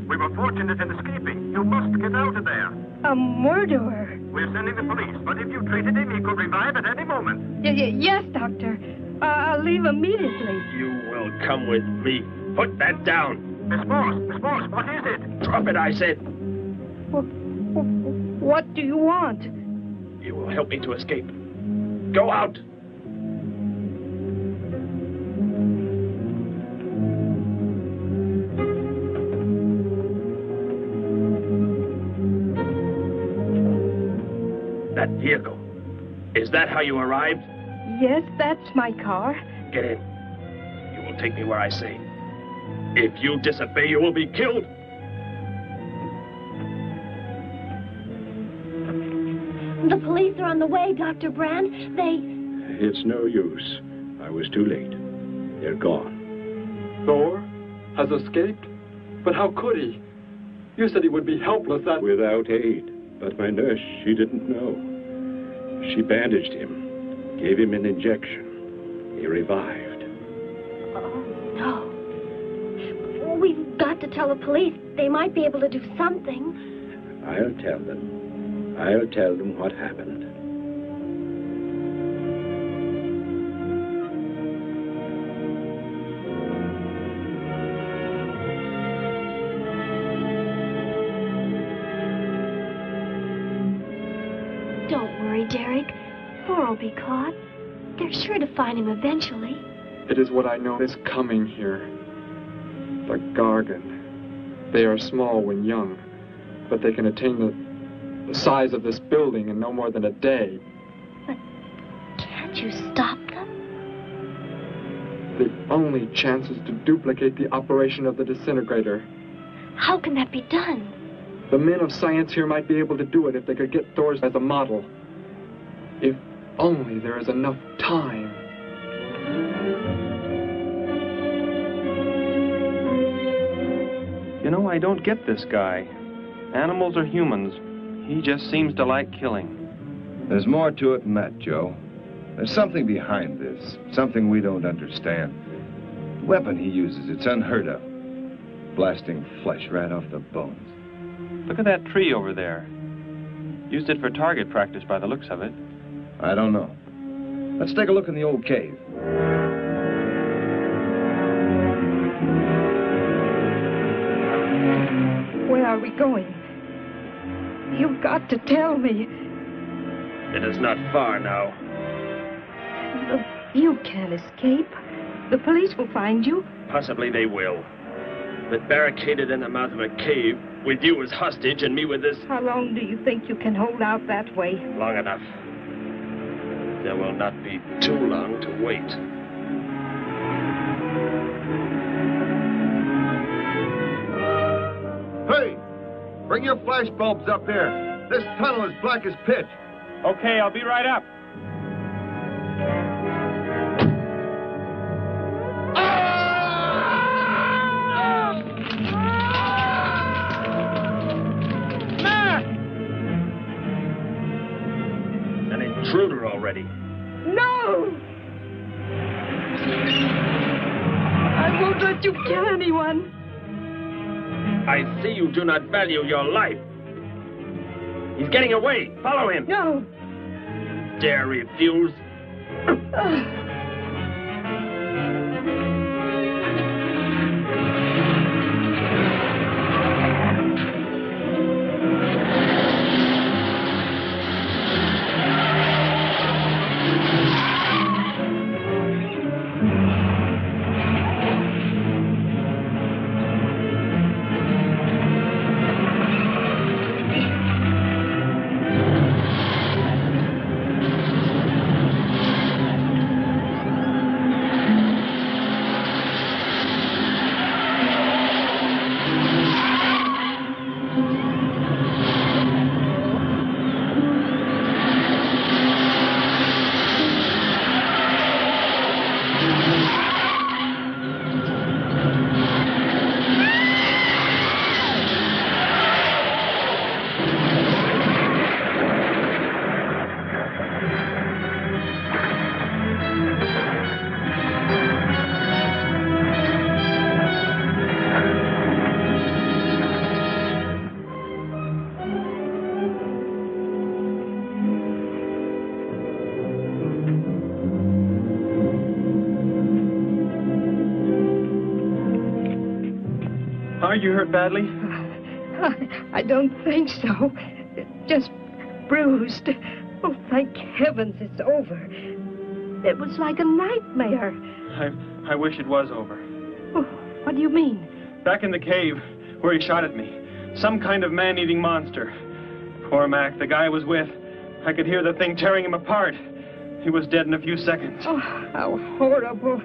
P: We were fortunate in escaping. You must get out of there.
Q: A murderer?
P: We're sending the police, but if you treated him, he could revive at any moment.
Q: Yes, Doctor. I'll leave immediately.
D: You will come with me. Put that down.
P: Miss Moss, what is it?
D: Drop it, I said.
Q: What do you want?
D: You will help me to escape. Go out. That vehicle. Is that how you arrived?
Q: Yes, that's my car.
D: Get in. You will take me where I say. If you disobey, you will be killed.
K: The police are on the way, Dr. Brandt.
A: It's no use. I was too late. They're gone.
E: Thor has escaped? But how could he? You said he would be helpless
A: Without aid. But my nurse, she didn't know. She bandaged him, gave him an injection. He revived.
K: Oh, no. We've got to tell the police. They might be able to do something.
A: I'll tell them. I'll tell them what happened.
K: Don't worry, Derek. Thor will be caught. They're sure to find him eventually.
E: It is what I know is coming here. The Gargan. They are small when young, but they can attain the size of this building in no more than a day.
K: But can't you stop them?
E: The only chance is to duplicate the operation of the disintegrator.
K: How can that be done?
E: The men of science here might be able to do it if they could get Thor as a model. If only there is enough time.
M: You know, I don't get this guy. Animals or humans, he just seems to like killing.
F: There's more to it than that, Joe. There's something behind this, something we don't understand. The weapon he uses, it's unheard of. Blasting flesh right off the bones.
M: Look at that tree over there. Used it for target practice by the looks of it.
F: I don't know. Let's take a look in the old cave.
V: Where are we going? You've got to tell me.
D: It is not far now.
V: You can't escape. The police will find you.
D: Possibly they will. But barricaded in the mouth of a cave, with you as hostage and me with this...
V: How long do you think you can hold out that way?
D: Long enough. There will not be too long to wait.
T: Hey! Bring your flash bulbs up here. This tunnel is black as pitch.
M: Okay, I'll be right up.
D: An intruder already.
V: No! I won't let you kill anyone.
D: I see you do not value your life. He's getting away. Follow him.
V: No.
D: Dare refuse?
M: Are you hurt badly?
V: I don't think so. Just bruised. Oh, thank heavens it's over. It was like a nightmare.
M: I wish it was over.
V: Oh, what do you mean?
M: Back in the cave where he shot at me. Some kind of man-eating monster. Poor Mac, the guy I was with. I could hear the thing tearing him apart. He was dead in a few seconds.
V: Oh, how horrible.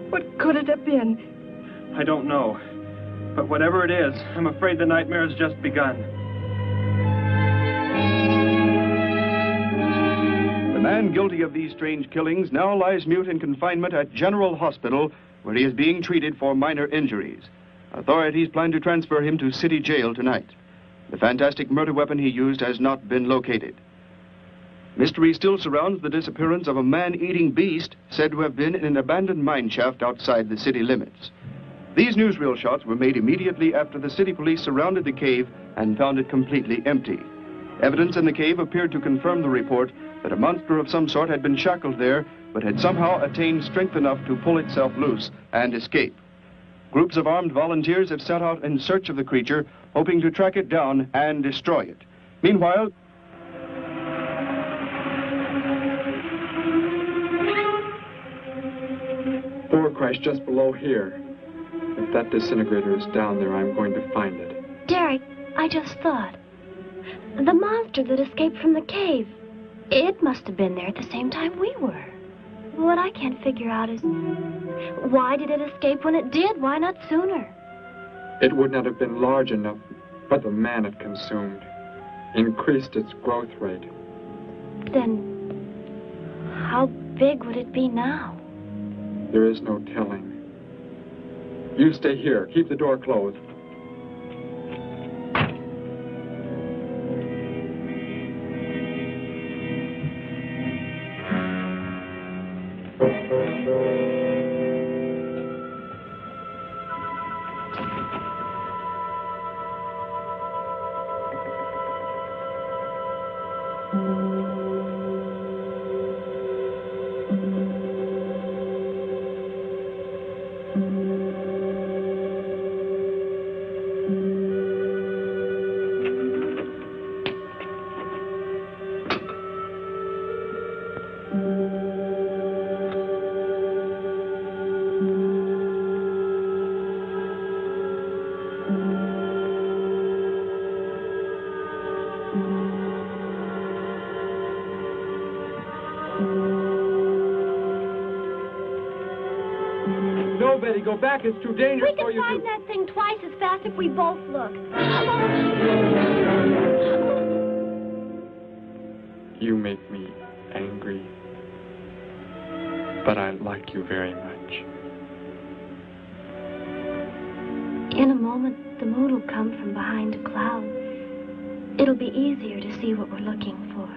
V: What could it have been?
M: I don't know. But whatever it is, I'm afraid the nightmare has just begun.
W: The man guilty of these strange killings now lies mute in confinement at General Hospital, where he is being treated for minor injuries. Authorities plan to transfer him to City Jail tonight. The fantastic murder weapon he used has not been located. Mystery still surrounds the disappearance of a man-eating beast said to have been in an abandoned mine shaft outside the city limits. These newsreel shots were made immediately after the city police surrounded the cave and found it completely empty. Evidence in the cave appeared to confirm the report that a monster of some sort had been shackled there, but had somehow attained strength enough to pull itself loose and escape. Groups of armed volunteers have set out in search of the creature, hoping to track it down and destroy it. Meanwhile,
E: Thor crashed just below here. If If that disintegrator is down there, I'm going to find it.
K: Derek, I just thought. The monster that escaped from the cave. It must have been there at the same time we were. What I can't figure out is, why did it escape when it did? Why not sooner?
E: It would not have been large enough, but the man it consumed increased its growth rate.
K: Then, how big would it be now?
E: There is no telling. You stay here. Keep the door closed.
C: No, Betty, go back. It's too dangerous for you
K: We can find that thing twice as fast if we both look.
E: You make me angry, but I like you very much.
K: In a moment, the moon will come from behind a cloud. It'll be easier to see what we're looking for.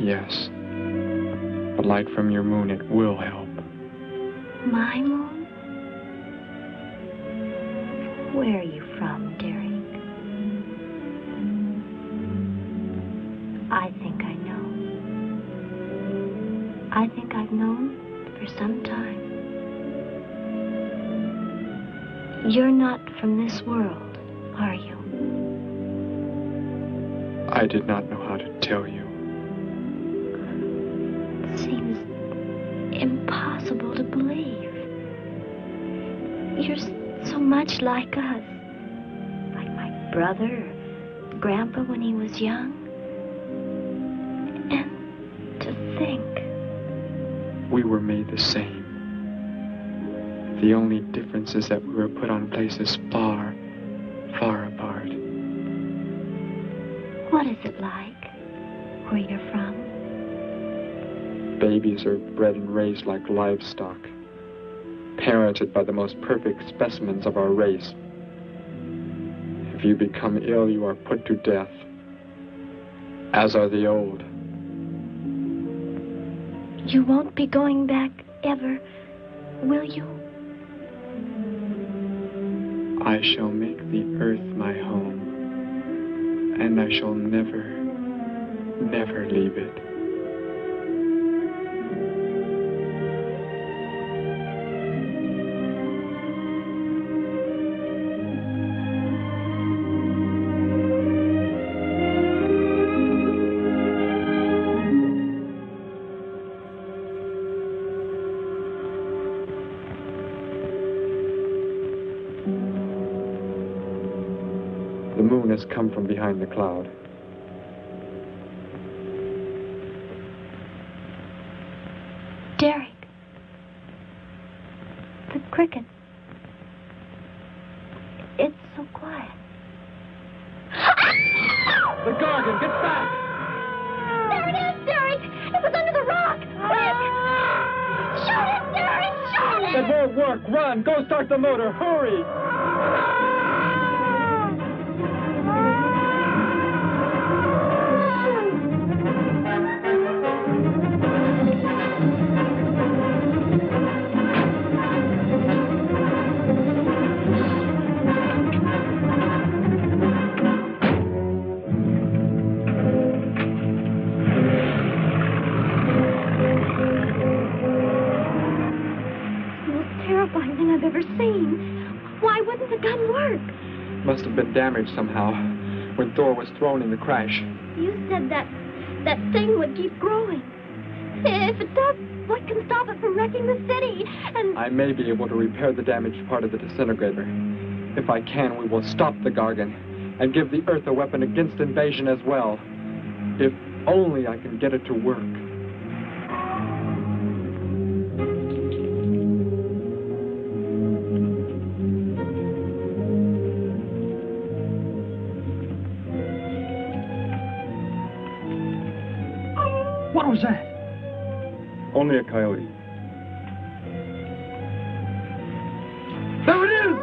E: Yes. The light from your moon, it will help.
K: My moon? Where are you from, Derek? I think I know. I think I've known for some time. You're not from this world, are you?
E: I did not know how to tell you.
K: It seems impossible to believe. You're so much like us. Like my brother or Grandpa when he was young. And to think.
E: We were made the same. The only difference is that we were put on places far, far apart.
K: What is it like where you're from?
E: Babies are bred and raised like livestock, parented by the most perfect specimens of our race. If you become ill, you are put to death, as are the old.
K: You won't be going back ever, will you?
E: I shall make the earth my home, and I shall never, never leave it. The moon has come from behind the cloud.
K: Derek. The cricket. It's so quiet.
C: The Gargan, get back!
K: There it is, Derek! It was under the rock! Quick! Shoot it, Derek! Shoot it!
C: That won't work. Run! Go start the motor! Hurry!
K: I've ever seen. Why wouldn't the gun work?
E: Must have been damaged somehow when Thor was thrown in the crash.
K: You said that thing would keep growing. If it does, what can stop it from wrecking the city? And
E: I may be able to repair the damaged part of the disintegrator. If I can, we will stop the Gargan and give the Earth a weapon against invasion as well. If only I can get it to work.
W: What was that?
S: Only a coyote.
W: There it is!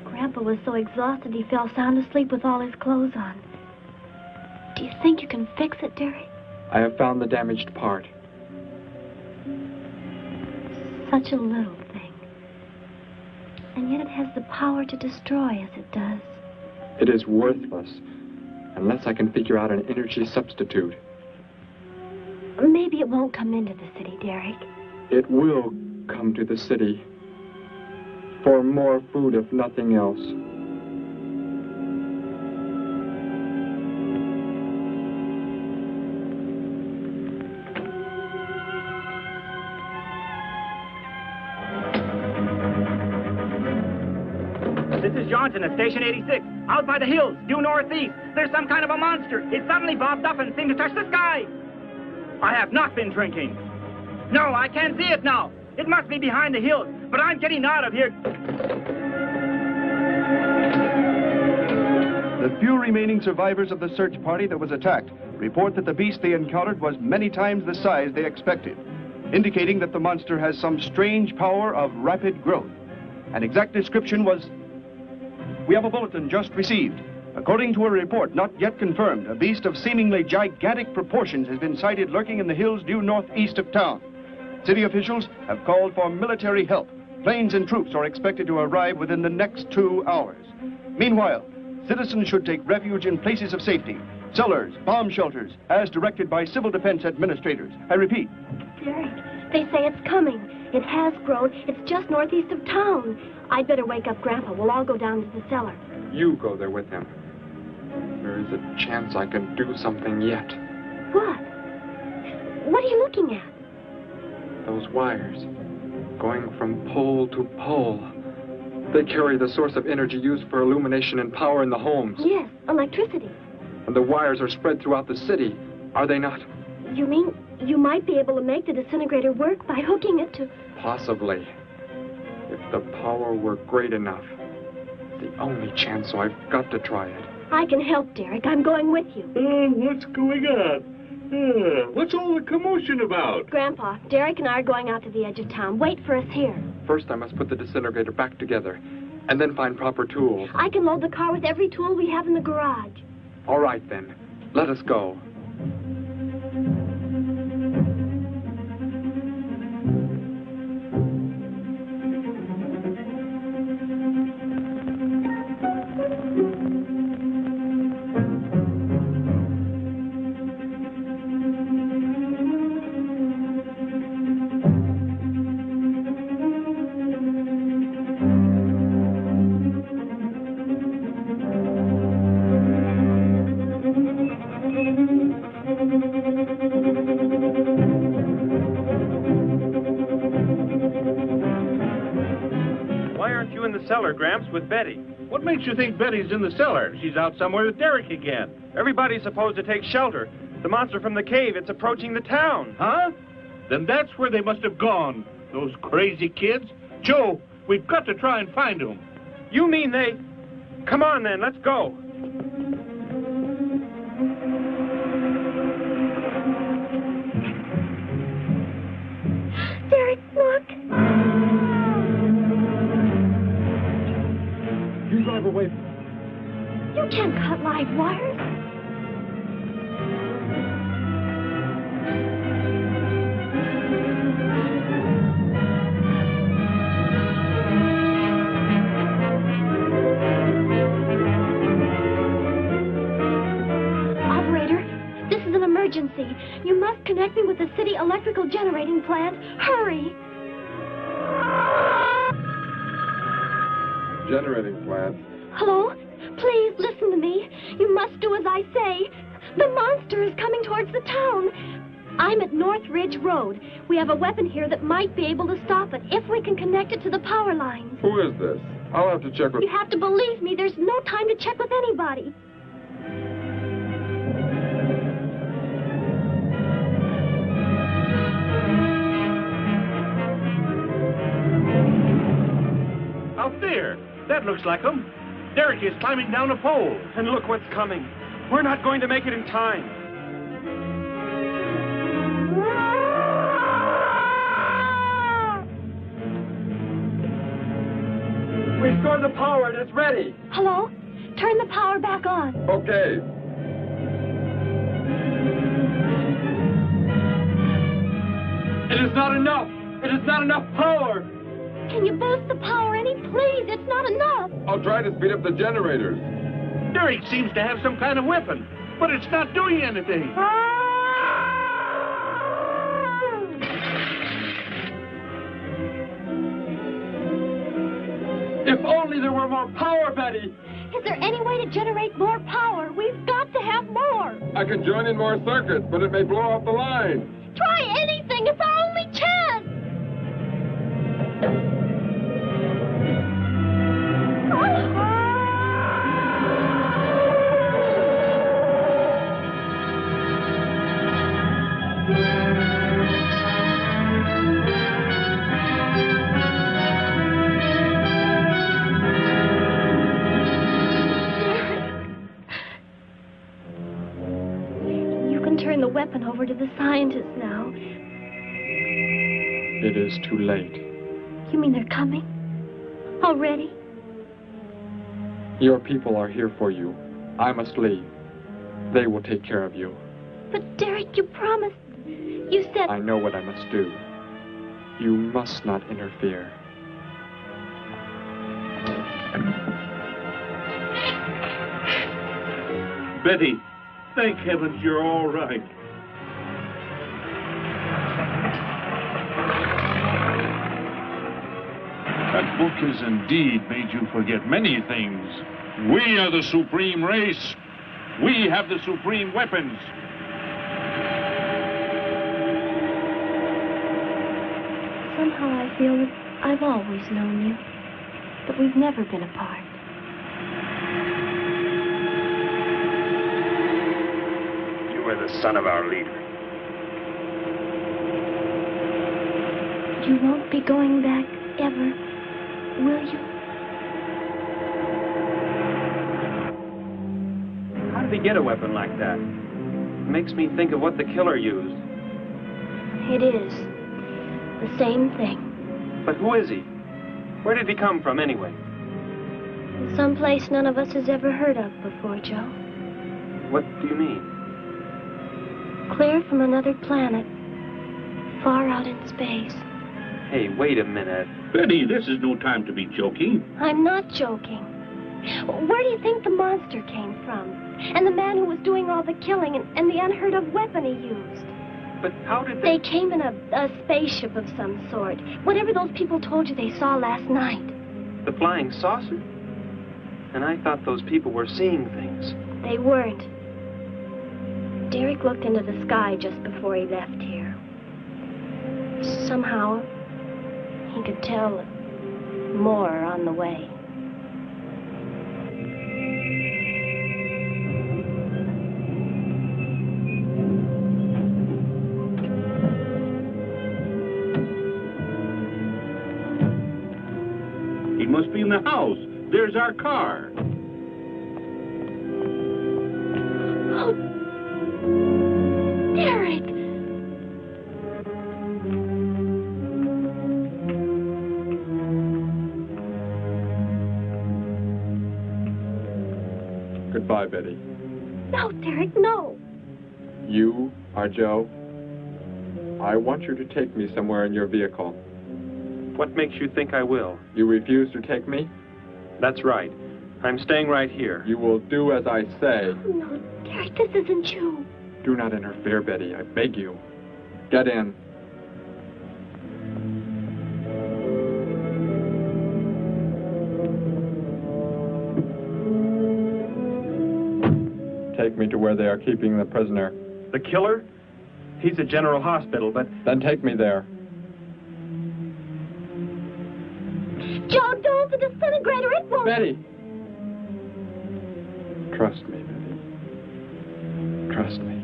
K: Grandpa was so exhausted he fell sound asleep with all his clothes on. Do you think you can fix it, Derek?
E: I have found the damaged part.
K: Such a little thing. And yet it has the power to destroy as it does.
E: It is worthless unless I can figure out an energy substitute.
K: Maybe it won't come into the city, Derek.
E: It will come to the city for more food, if nothing else.
G: This is Johnson at Station 86, out by the hills, due northeast. There's some kind of a monster. It suddenly bobbed up and seemed to touch the sky. I have not been drinking. No, I can't see it now. It must be behind the hills, but I'm getting out of here.
W: The few remaining survivors of the search party that was attacked report that the beast they encountered was many times the size they expected, indicating that the monster has some strange power of rapid growth. An exact description was... We have a bulletin just received. According to a report not yet confirmed, a beast of seemingly gigantic proportions has been sighted lurking in the hills due northeast of town. City officials have called for military help. Planes and troops are expected to arrive within the next 2 hours. Meanwhile, citizens should take refuge in places of safety, cellars, bomb shelters, as directed by civil defense administrators. I repeat.
K: Derek, they say it's coming. It has grown. It's just northeast of town. I'd better wake up Grandpa. We'll all go down to the cellar.
E: You go there with him. There is a chance I can do something yet.
K: What? What are you looking at?
E: Those wires, going from pole to pole. They carry the source of energy used for illumination and power in the homes.
K: Yes, electricity.
E: And the wires are spread throughout the city, are they not?
K: You mean you might be able to make the disintegrator work by hooking it to...
E: Possibly. If the power were great enough. The only chance, so I've got to try it.
K: I can help, Derek. I'm going with you.
I: What's going on? What's all the commotion about?
K: Grandpa, Derek and I are going out to the edge of town. Wait for us here.
E: First, I must put the disintegrator back together, and then find proper tools.
K: I can load the car with every tool we have in the garage.
E: All right, then. Let us go.
M: Cellar, Gramps, with Betty.
L: What makes you think Betty's in the cellar? She's out somewhere with Derek again.
M: Everybody's supposed to take shelter. The monster from the cave, it's approaching the town.
L: Huh? Then that's where they must have gone. Those crazy kids. Joe, we've got to try and find them.
M: You mean they... Come on, then, let's go.
K: Derek, look.
C: Drive away.
K: You can't cut live wires. Operator, this is an emergency. You must connect me with the city electrical generating plant. Hurry!
H: generating plant.
K: Hello? Please listen to me. You must do as I say. The monster is coming towards the town. I'm at North Ridge Road. We have a weapon here that might be able to stop it if we can connect it to the power lines.
H: Who is this? I'll have to check with...
K: You have to believe me. There's no time to check with anybody.
L: Out there. That looks like him. Derek is climbing down a pole.
M: And look what's coming. We're not going to make it in time.
C: Restore the power and it's ready.
K: Hello? Turn the power back on.
H: Okay.
C: It is not enough. It is not enough power.
K: Can you boost the power any, please? It's not enough.
H: I'll try to speed up the generators.
L: Derek seems to have some kind of weapon, but it's not doing anything.
C: If only there were more power, Betty.
K: Is there any way to generate more power? We've got to have more.
H: I can join in more circuits, but it may blow off the line.
K: Try anything. It's our only chance. Turn the weapon over to the scientists now.
E: It is too late.
K: You mean they're coming? Already?
E: Your people are here for you. I must leave. They will take care of you.
K: But Derek, you promised. You said...
E: I know what I must do. You must not interfere.
L: Betty, thank heavens you're all right.
B: That book has indeed made you forget many things. We are the supreme race. We have the supreme weapons.
K: Somehow I feel that I've always known you, but we've never been apart.
M: You are the son of our leader.
K: You won't be going back ever, will you?
M: How did he get a weapon like that? It makes me think of what the killer used.
K: It is. The same thing.
M: But who is he? Where did he come from, anyway?
K: Someplace none of us has ever heard of before, Joe.
M: What do you mean?
K: Clear from another planet. Far out in space.
M: Hey, wait a minute.
L: Betty, this is no time to be joking.
K: I'm not joking. Where do you think the monster came from? And the man who was doing all the killing and the unheard-of weapon he used?
M: But how did
K: they came in a spaceship of some sort. Whatever those people told you they saw last night.
M: The flying saucer? And I thought those people were seeing things.
K: They weren't. Derek looked into the sky just before he left here. Somehow, he could tell more on the way.
L: He must be in the house. There's our car.
K: Oh, Derek!
E: Goodbye, Betty.
K: No, Derek, no.
E: You are Joe. I want you to take me somewhere in your vehicle.
M: What makes you think I will?
E: You refuse to take me?
M: That's right. I'm staying right here.
E: You will do as I say.
K: Oh, no, Derek, this isn't you.
E: Do not interfere, Betty. I beg you. Get in. Take me to where they are keeping the prisoner.
M: The killer? He's at General Hospital, but...
E: Then take me there.
K: Joe, don't! The disintegrator, it won't...
E: Betty! Trust me, Betty. Trust me.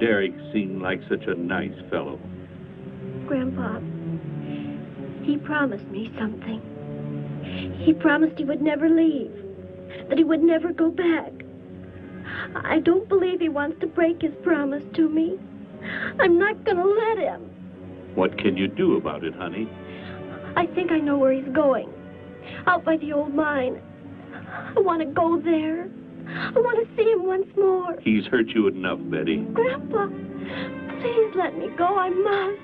I: Derek seemed like such a nice fellow.
K: Grandpa, he promised me something. He promised he would never leave, that he would never go back. I don't believe he wants to break his promise to me. I'm not gonna let him.
I: What can you do about it, honey?
K: I think I know where he's going. Out by the old mine. I want to go there. I want to see him once more.
I: He's hurt you enough, Betty.
K: Grandpa, please let me go. I must.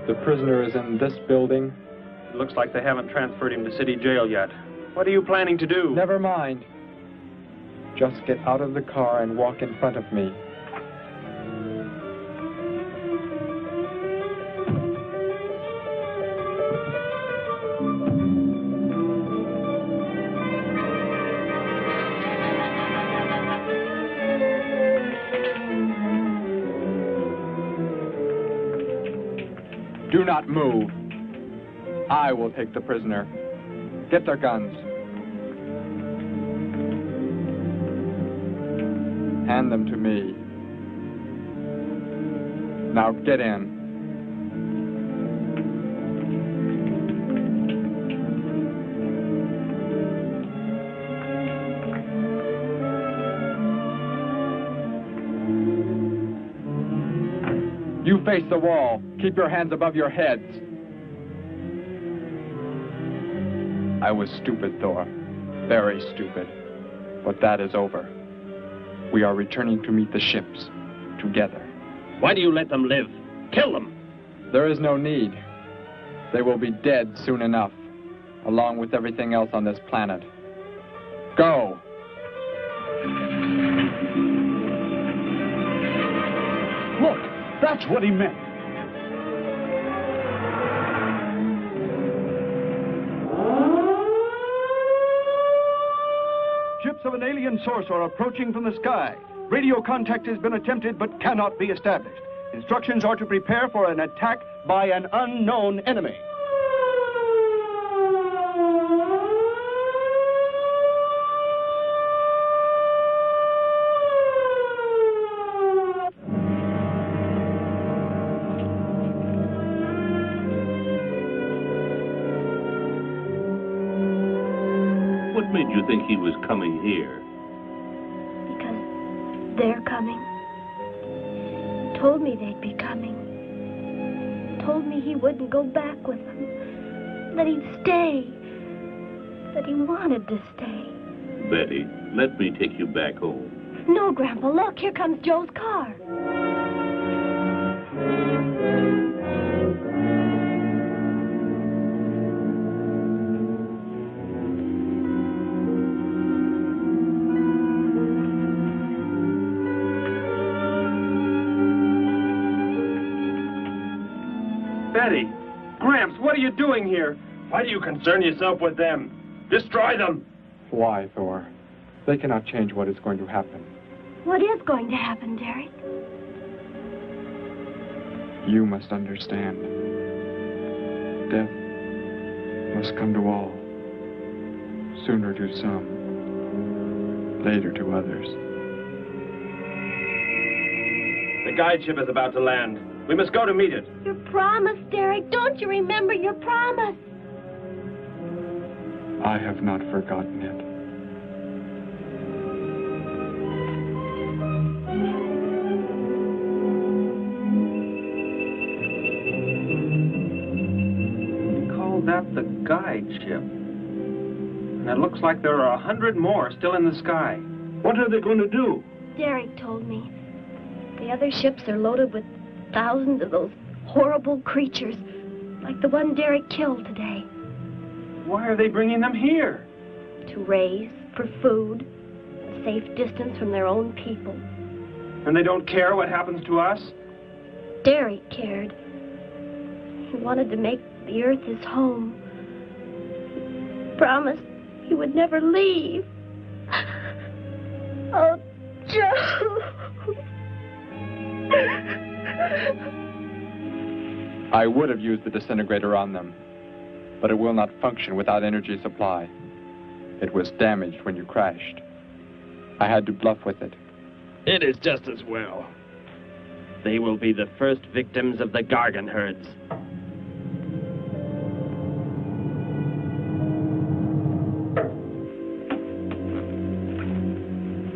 E: The prisoner is in this building.
M: It looks like they haven't transferred him to city jail yet. What are you planning to do?
E: Never mind. Just get out of the car and walk in front of me. Do not move. I will take the prisoner. Get their guns. Hand them to me. Now get in. You face the wall. Keep your hands above your heads. I was stupid, Thor. Very stupid. But that is over. We are returning to meet the ships. Together.
D: Why do you let them live? Kill them!
E: There is no need. They will be dead soon enough. Along with everything else on this planet. Go!
L: Look! That's what he meant. Ships of an alien source are approaching from the sky. Radio contact has been attempted but cannot be established. Instructions are to prepare for an attack by an unknown enemy.
I: What made you think he was coming here?
K: Because they're coming. Told me they'd be coming. Told me he wouldn't go back with them. That he'd stay. That he wanted to stay.
I: Betty, let me take you back home.
K: No, Grandpa, look, here comes Joe's car.
M: Betty! Gramps, what are you doing here? Why do you concern yourself with them? Destroy them!
E: Why, Thor? They cannot change what is going to happen.
K: What is going to happen, Derek?
E: You must understand. Death must come to all. Sooner to some, later to others.
M: The guide ship is about to land. We must go to meet it.
K: Your promise, Derek. Don't you remember your promise?
E: I have not forgotten it.
M: We call that the guide ship. And it looks like there are 100 more still in the sky.
L: What are they going to do?
K: Derek told me. The other ships are loaded with thousands of those horrible creatures, like the one Derek killed today.
M: Why are they bringing them here?
K: To raise, for food, a safe distance from their own people.
M: And they don't care what happens to us?
K: Derek cared. He wanted to make the earth his home. He promised he would never leave. Oh, Joe.
E: I would have used the disintegrator on them, but it will not function without energy supply. It was damaged when you crashed. I had to bluff with it.
D: It is just as well. They will be the first victims of the Gargan herds.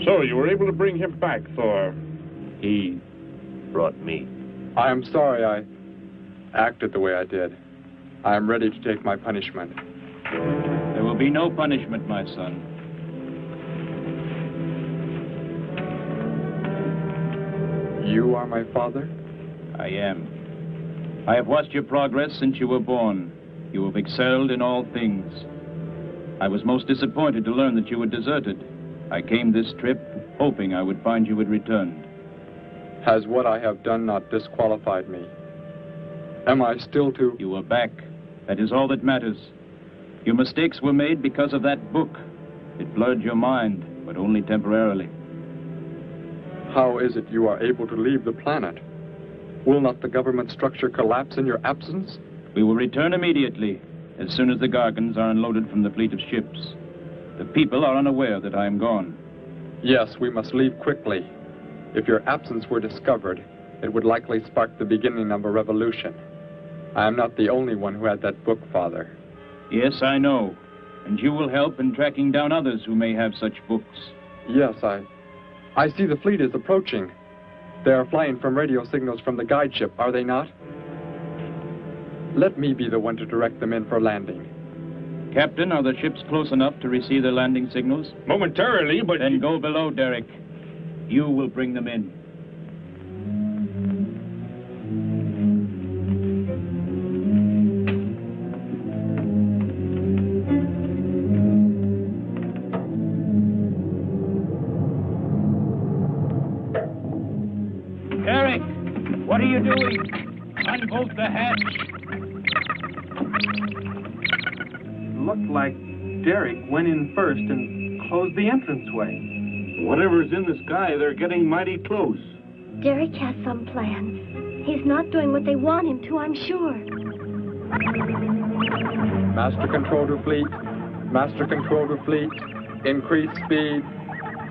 B: So, you were able to bring him back, Thor?
D: He brought me.
E: I am sorry I acted the way I did. I am ready to take my punishment.
L: There will be no punishment, my son.
E: You are my father?
L: I am. I have watched your progress since you were born. You have excelled in all things. I was most disappointed to learn that you had deserted. I came this trip hoping I would find you had returned.
E: Has what I have done not disqualified me? Am I still to...
L: You are back. That is all that matters. Your mistakes were made because of that book. It blurred your mind, but only temporarily.
E: How is it you are able to leave the planet? Will not the government structure collapse in your absence?
L: We will return immediately, as soon as the Gargans are unloaded from the fleet of ships. The people are unaware that I am gone.
E: Yes, we must leave quickly. If your absence were discovered, it would likely spark the beginning of a revolution. I am not the only one who had that book, Father.
L: Yes, I know. And you will help in tracking down others who may have such books.
E: Yes, I see the fleet is approaching. They are flying from radio signals from the guide ship, are they not? Let me be the one to direct them in for landing.
L: Captain, are the ships close enough to receive their landing signals?
B: Momentarily, but...
L: Then go below, Derek. You will bring them in. Derek, what are you doing? Unbolt the hatch.
M: Looked like Derek went in first and closed the entranceway.
B: Whatever's in the sky, they're getting mighty close.
K: Derek has some plan. He's not doing what they want him to, I'm sure.
E: Master Control to Fleet. Master Control to Fleet. Increase speed.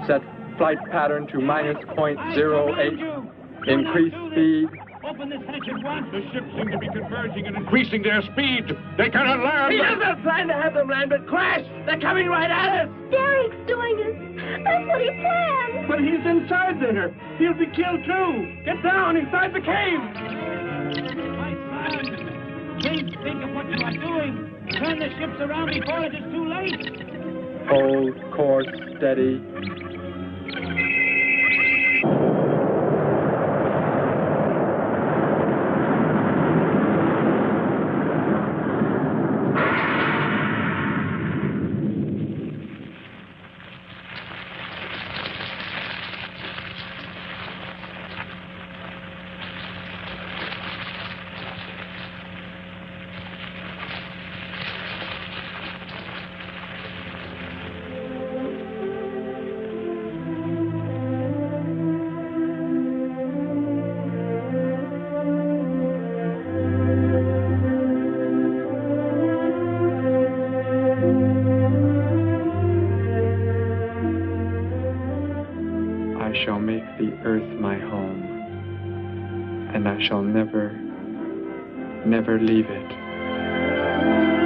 E: Set flight pattern to -.08. Increase speed.
B: Open this hatch at once. The ships seem to be converging and increasing their speed. They cannot land.
N: He doesn't plan to have them land, but crash. They're coming right at us.
K: Derek's doing it. That's what he planned.
N: But he's inside there. He'll be killed too. Get down inside the cave.
O: My son, please think of what you are doing. Turn the ships around before it is too late.
E: Hold course steady. I shall make the earth my home, and I shall never, never leave it.